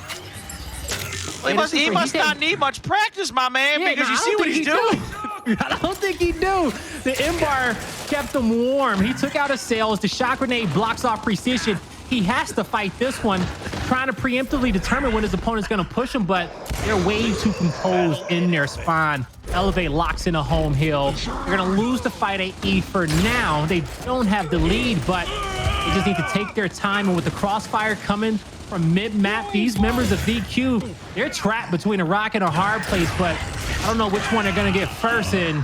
Well, he must not need much practice, my man, because you see what he's doing. I don't think he do. The M-bar kept him warm. He took out Acells. The shock grenade blocks off Precision. He has to fight this one, trying to preemptively determine when his opponent's going to push him, but they're way too composed in their spawn. Elevate locks in a home hill. They're going to lose the fight at E for now. They don't have the lead, but they just need to take their time. And with the crossfire coming from mid-map, these members of VQ, they're trapped between a rock and a hard place, but I don't know which one they're going to get first, and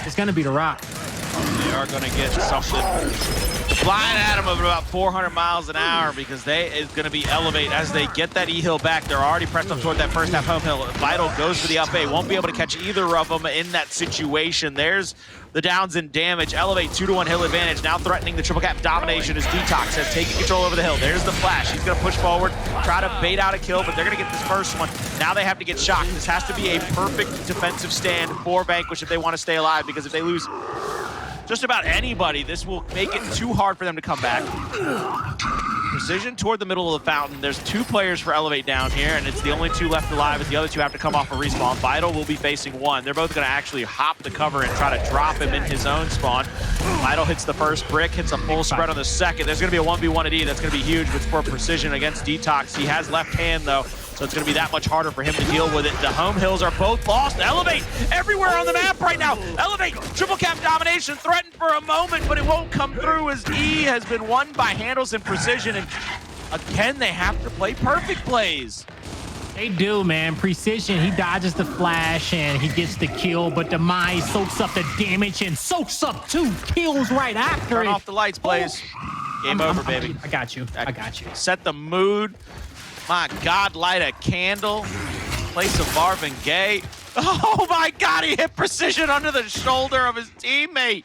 it's going to be the rock. They are going to get something flying at them of about 400 miles an hour, because it's going to be Elevate as they get that E-hill back. They're already pressed up toward that first half home hill. Vital goes for the up A. Won't be able to catch either of them in that situation. There's the downs and damage. Elevate 2-to-1 hill advantage. Now threatening the triple cap domination as DeToX has taken control over the hill. There's the flash. He's going to push forward, try to bait out a kill, but they're going to get this first one. Now they have to get shocked. This has to be a perfect defensive stand for Vanquish if they want to stay alive, because if they lose just about anybody, this will make it too hard for them to come back. Precision toward the middle of the fountain. There's 2 players for Elevate down here, and it's the only 2 left alive as the other 2 have to come off a respawn. Vital will be facing 1. They're both going to actually hop the cover and try to drop him in his own spawn. Vital hits the first brick, hits a full spread on the second. There's going to be a 1v1 at E. That's going to be huge, but for Precision against DeToX. He has left hand, though, so it's going to be that much harder for him to deal with it. The home hills are both lost. Elevate everywhere on the map right now. Elevate, triple cap domination, threatened for a moment, but it won't come through as E has been won by Hndles and Precision. And again, they have to play perfect plays. They do, man. Precision, he dodges the flash and he gets the kill, but Demise soaks up the damage and soaks up 2 kills right after Turn off the lights, please. Game over, baby. I got you. I got you. Set the mood. My God, light a candle. Play some Marvin Gaye. Oh my God, he hit Precision under the shoulder of his teammate.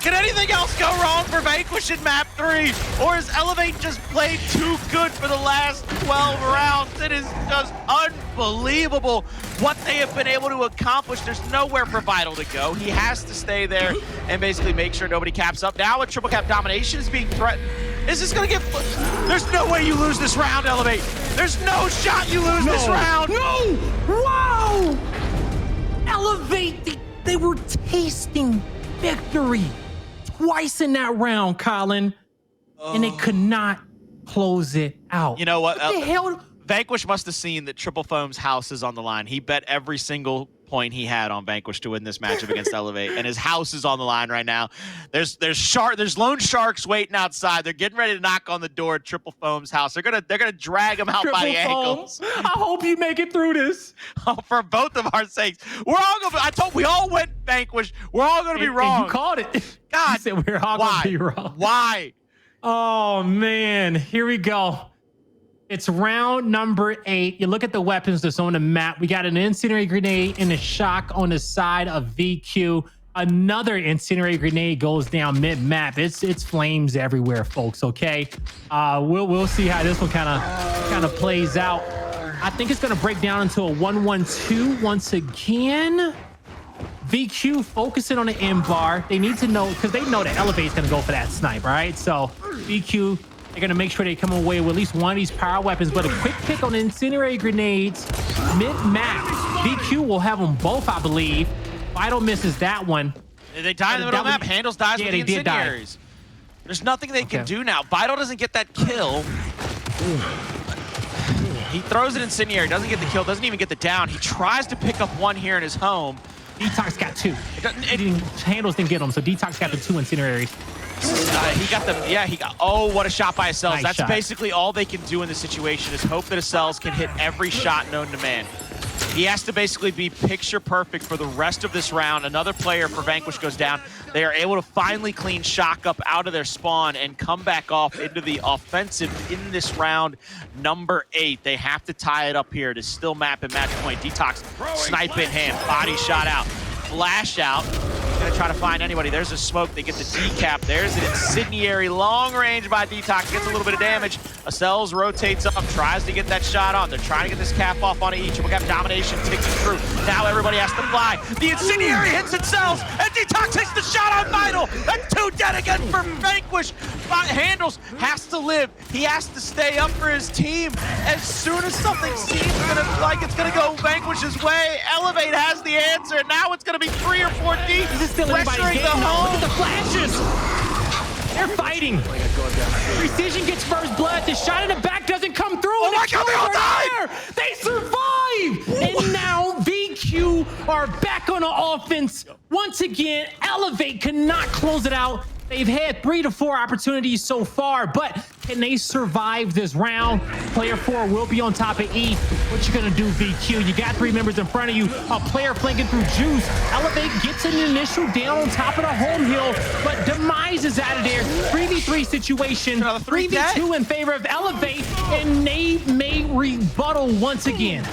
Can anything else go wrong for Vanquish in map 3? Or is Elevate just played too good for the last 12 rounds? It is just unbelievable what they have been able to accomplish. There's nowhere for Vital to go. He has to stay there and basically make sure nobody caps up. Now with triple cap domination is being threatened. Is this gonna get... There's no way you lose this round, Elevate. There's no shot you lose this round. No! Wow! Elevate, they were tasting victory twice in that round, Colin, and they could not close it out. You know what? What the hell? Vanquish must have seen that Triple Foam's house is on the line. He bet every single point he had on Vanquish to win this matchup against Elevate, and his house is on the line right now. There's lone sharks waiting outside. They're getting ready to knock on the door at Triple Foam's house. They're gonna drag him out by the ankles. I hope you make it through this. Oh, for both of our sakes, we're all gonna. I told we all went Vanquish. We're all gonna be wrong. And you called it. God, you said we're all gonna be wrong. Why? Oh man, here we go. It's round number 8. You look at the weapons that's on the map. We got an incendiary grenade and a shock on the side of VQ. Another incendiary grenade goes down mid-map. It's flames everywhere, folks. Okay, we'll see how this one kind of plays out. I think it's gonna break down into a 1-1-2 once again. VQ focusing on the M bar. They need to know, because they know that Elevate's gonna go for that snipe, right? So VQ, they're gonna make sure they come away with at least one of these power weapons, but a quick pick on the incendiary grenades mid-map. VQ will have them both, I believe. Vital misses that one. They die in the middle of the map. Hndles dies with the incendiaries. There's nothing they can do now. Vital doesn't get that kill. He throws an incendiary, doesn't get the kill, doesn't even get the down. He tries to pick up one here in his home. DeToX got 2. Hndles didn't get them, so DeToX got the 2 incendiaries. He got them. Yeah, he got. Oh, what a shot by Acells. Nice That's basically all they can do in this situation is hope that Acells can hit every shot known to man. He has to basically be picture perfect for the rest of this round. Another player for Vanquish goes down. They are able to finally clean Shock up out of their spawn and come back off into the offensive in this round number 8. They have to tie it up here to still map and match point. DeToX, snipe in hand, body shot out, flash out. Gonna try to find anybody. There's a smoke. They get the decap. There's an incendiary long range by DeToX. Gets a little bit of damage. Acells rotates up, tries to get that shot on. They're trying to get this cap off on each. We got domination ticking through. Now everybody has to fly. The incendiary hits Acells, and DeToX hits the shot on Vital. That's 2 dead again for Vanquish. Hndles has to live. He has to stay up for his team. As soon as something seems like it's gonna go Vanquish's way, Elevate has the answer. Now it's gonna be 3 or 4 deep. Still everybody's game. No, look at the flashes. They're fighting. Precision gets first blood. The shot in the back doesn't come through. Oh my God, they all died! They survive. And now VQ are back on the offense. Once again, Elevate cannot close it out. They've had 3 to 4 opportunities so far, but can they survive this round? Player 4 will be on top of E. What you gonna do, VQ? You got 3 members in front of you. A player flanking through Juice. Elevate gets an initial down on top of the home hill, but Demise is out of there. 3v3 situation. 3v2 in favor of Elevate, and they may rebuttal once again.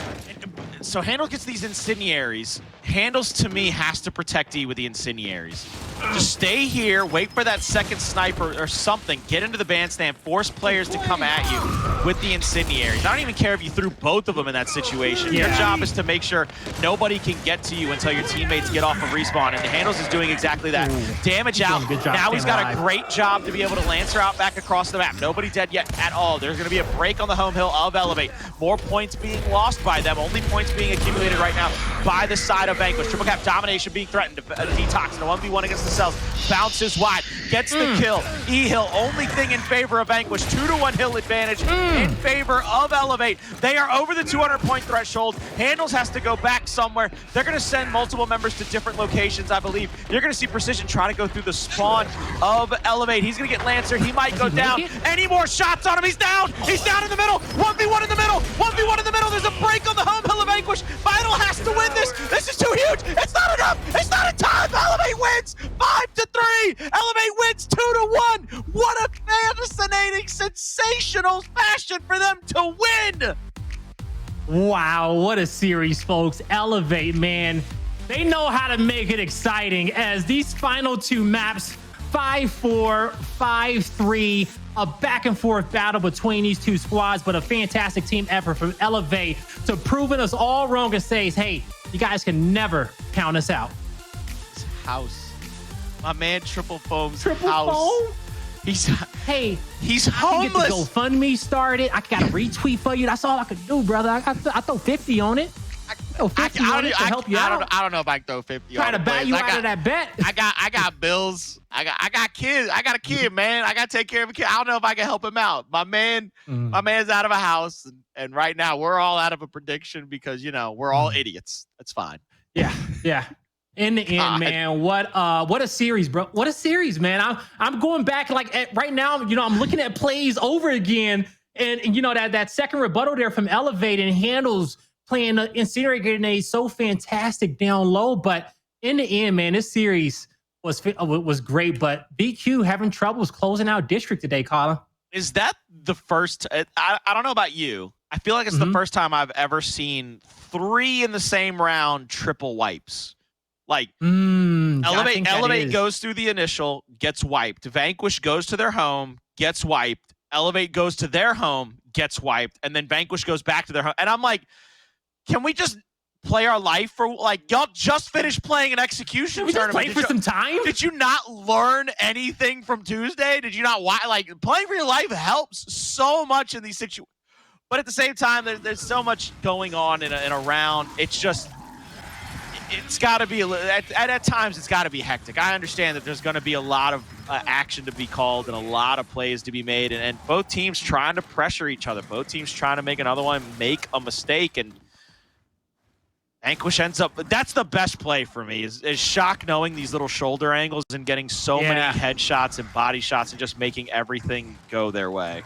So Hndles gets these incendiaries. Hndles, to me, has to protect E with the incendiaries. Just stay here, wait for that second sniper or something, get into the bandstand, force players to come at you with the incendiaries. I don't even care if you threw both of them in that situation. Your job is to make sure nobody can get to you until your teammates get off of respawn, and Hndles is doing exactly that. Damage out. Now he's got a great job to be able to Lancer out back across the map. Nobody dead yet at all. There's going to be a break on the home hill of Elevate. More points being lost by them. Only points being accumulated right now by the side of Vanquish. Triple cap domination being threatened. DeToX in a 1v1 against the Cells. Bounces wide. Gets the kill. E-Hill, only thing in favor of Vanquish. 2-to-1 hill advantage in favor of Elevate. They are over the 200-point threshold. Hndles has to go back somewhere. They're going to send multiple members to different locations, I believe. You're going to see Precision try to go through the spawn of Elevate. He's going to get Lancer. He might go down. Any more shots on him? He's down. He's down in the middle. 1v1 in the middle. 1v1 in the middle. There's a break on the home hill of Vanquish. Vital has to win this. This is too huge. It's not enough. It's not in time. Elevate wins 5-3. Elevate wins 2-1. What a fascinating, sensational fashion for them to win. Wow, what a series, folks. Elevate, man. They know how to make it exciting as these final 2 maps, 5-4, 5-3, a back and forth battle between these 2 squads, but a fantastic team effort from Elevate to proving us all wrong and says, hey, you guys can never count us out. House. My man Triple Foam's Triple house. Foam? He's I homeless. can get the GoFundMe started. I got a retweet for you. That's all I could do, brother. I throw 50 on it. Throw 50 on it to help you out. I don't know if I can throw 50 Trying on to buy you out of that bet. I got bills. I got kids. I got a kid, man. I got to take care of a kid. I don't know if I can help him out. My man's out of a house, and right now we're all out of a prediction because we're all idiots. That's fine. Yeah. In the end, man, what a series, bro. What a series, man. I'm going back right now, I'm looking at plays over again, and that second rebuttal there from Elevate and Hndles playing the incendiary grenade so fantastic down low. But in the end, man, this series was great. But VQ having troubles closing out District today, Colin. Is that the first? I don't know about you. I feel like it's the first time I've ever seen 3 in the same round triple wipes. Like Elevate goes through the initial, gets wiped. Vanquish goes to their home, gets wiped. Elevate goes to their home, gets wiped, and then Vanquish goes back to their home. And I'm like, can we just play our life for y'all just finished playing an execution tournament? Play for some time? Did you not learn anything from Tuesday? Did you not playing for your life helps so much in these situations. But at the same time, there's so much going on in a round. It's just it's got to be at times it's got to be hectic. I understand that there's going to be a lot of action to be called and a lot of plays to be made, and both teams trying to pressure each other. Both teams trying to make another one make a mistake, and Vanquish ends up. That's the best play for me is Shock knowing these little shoulder angles and getting so many headshots and body shots and just making everything go their way.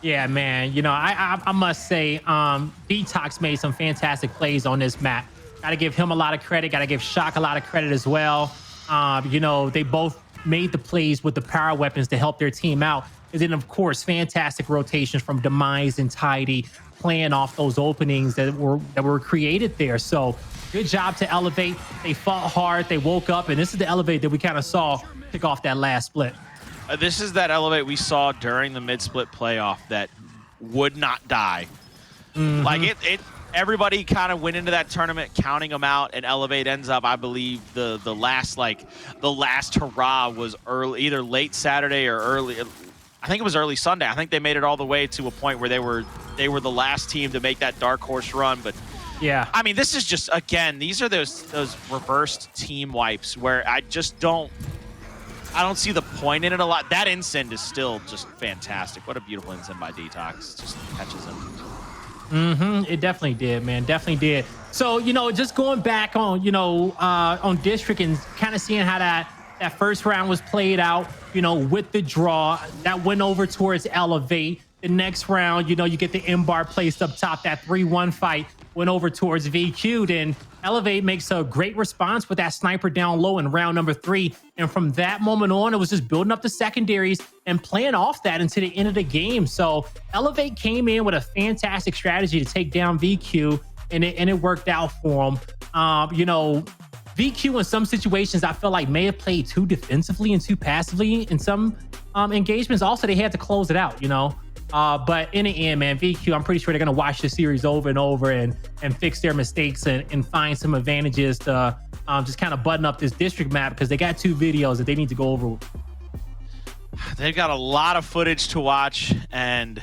Yeah, man. You know, I must say, DeToX made some fantastic plays on this map. Got to give him a lot of credit. Got to give Shock a lot of credit as well. You know, they both made the plays with the power weapons to help their team out. And then, of course, fantastic rotations from Demise and Tidy playing off those openings that were created there. So good job to Elevate. They fought hard. They woke up, and this is the Elevate that we kind of saw kick off that last split. This is that Elevate we saw during the mid-split playoff that would not die. Like everybody kind of went into that tournament counting them out, and Elevate ends up, I believe, the last hurrah was early, either late Saturday or early. I think it was early Sunday. I think they made it all the way to a point where they were the last team to make that dark horse run. But yeah, I mean, this is just, again, these are those reversed team wipes where I don't see the point in it a lot. That Insend is still just fantastic. What a beautiful Insend by DeToX. Just catches him. It definitely did, man. Definitely did. So, you know, just going back on, you know, on District and kind of seeing how that first round was played out, you know, with the draw that went over towards Elevate. The next round, you know, you get the M-bar placed up top. That 3-1 fight went over towards VQ. Then Elevate makes a great response with that sniper down low in round number 3. And from that moment on, it was just building up the secondaries and playing off that into the end of the game. So Elevate came in with a fantastic strategy to take down VQ, and it worked out for them. You know, VQ in some situations I feel like may have played too defensively and too passively in some engagements. Also, they had to close it out, you know. But in the end, man, VQ, I'm pretty sure they're going to watch the series over and over and fix their mistakes and find some advantages to just kind of button up this district map, because they got 2 videos that they need to go over. They've got a lot of footage to watch, and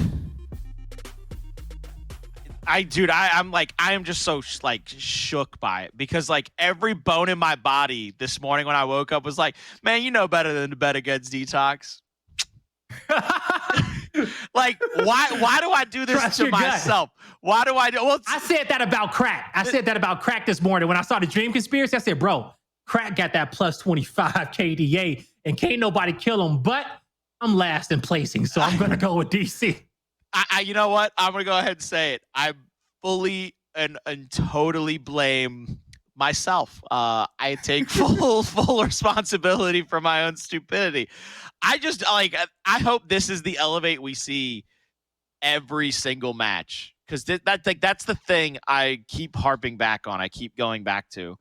I'm just so like shook by it, because like every bone in my body this morning when I woke up was like, man, you know better than to bet against DeToX. Like, why do I do this Trust to your myself? Why do I do? Well, I said that about Crack. I said that about Crack this morning when I saw the Dream Conspiracy. I said, bro, Crack got that plus 25 KDA and can't nobody kill him. But I'm last in placing, so I'm gonna go with DC. You know what? I'm gonna go ahead and say it. I fully and totally blame myself. I take full responsibility for my own stupidity. I hope this is the Elevate we see every single match, because that's the thing I keep harping back on. I keep going back to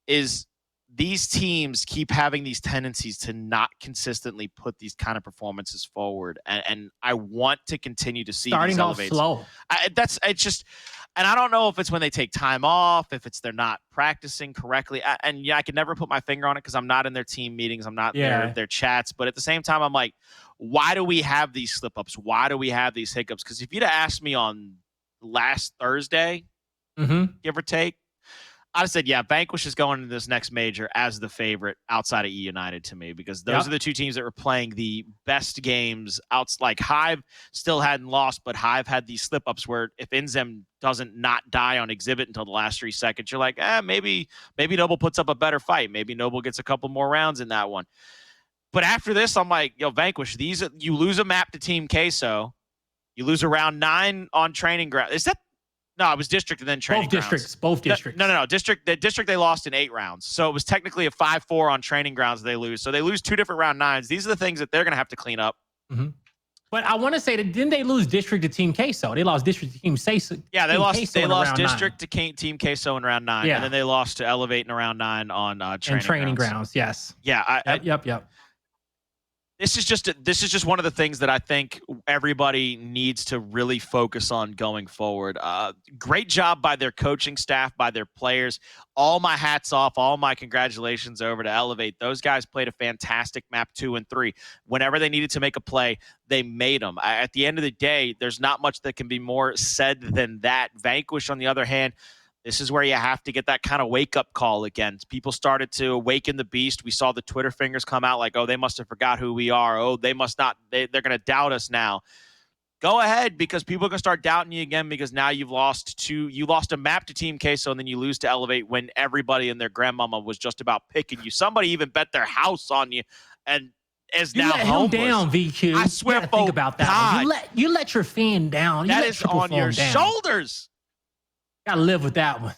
is these teams keep having these tendencies to not consistently put these kind of performances forward, and I want to continue to see starting these off Elevates. slow. It's just. And I don't know if it's when they take time off, if it's they're not practicing correctly. And yeah, I can never put my finger on it because I'm not in their team meetings. I'm not in their chats. But at the same time, I'm like, why do we have these slip-ups? Why do we have these hiccups? Because if you'd have asked me on last Thursday, give or take, I'd have said, yeah, Vanquish is going into this next major as the favorite outside of E United to me, because those are the 2 teams that were playing the best games. Like Hive still hadn't lost, but Hive had these slip-ups where if Inzem doesn't not die on exhibit until the last 3 seconds, you're like, maybe Noble puts up a better fight. Maybe Noble gets a couple more rounds in that one. But after this, I'm like, yo, Vanquish, you lose a map to Team Queso. You lose a round 9 on training ground. Is that? No, it was district and then training grounds. Both districts. No. The district they lost in 8 rounds. So it was technically a 5-4 on training grounds they lose. So they lose 2 different round 9s. These are the things that they're going to have to clean up. But I want to say that didn't they lose district to Team Queso? They lost district to Team Queso. Yeah, they lost district to Team Queso in round 9. Yeah. And then they lost to Elevate in round 9 on training grounds. Yes. Yeah. Yep. This is just one of the things that I think everybody needs to really focus on going forward. Great job by their coaching staff, by their players. All my hats off, all my congratulations over to Elevate. Those guys played a fantastic map 2 and 3. Whenever they needed to make a play, they made them. At the end of the day, there's not much that can be more said than that. Vanquish, on the other hand, this is where you have to get that kind of wake-up call again. People started to awaken the beast. We saw the Twitter fingers come out like, oh, they must have forgot who we are. Oh, they must not. They're going to doubt us now. Go ahead, because people are going to start doubting you again, because now you lost a map to Team Queso, and then you lose to Elevate when everybody and their grandmama was just about picking you. Somebody even bet their house on you. And is You now let him homeless. down, VQ. I swear, you gotta think about that. God. You let your fan down. You That let is Triple on your Form down. shoulders. Gotta live with that one.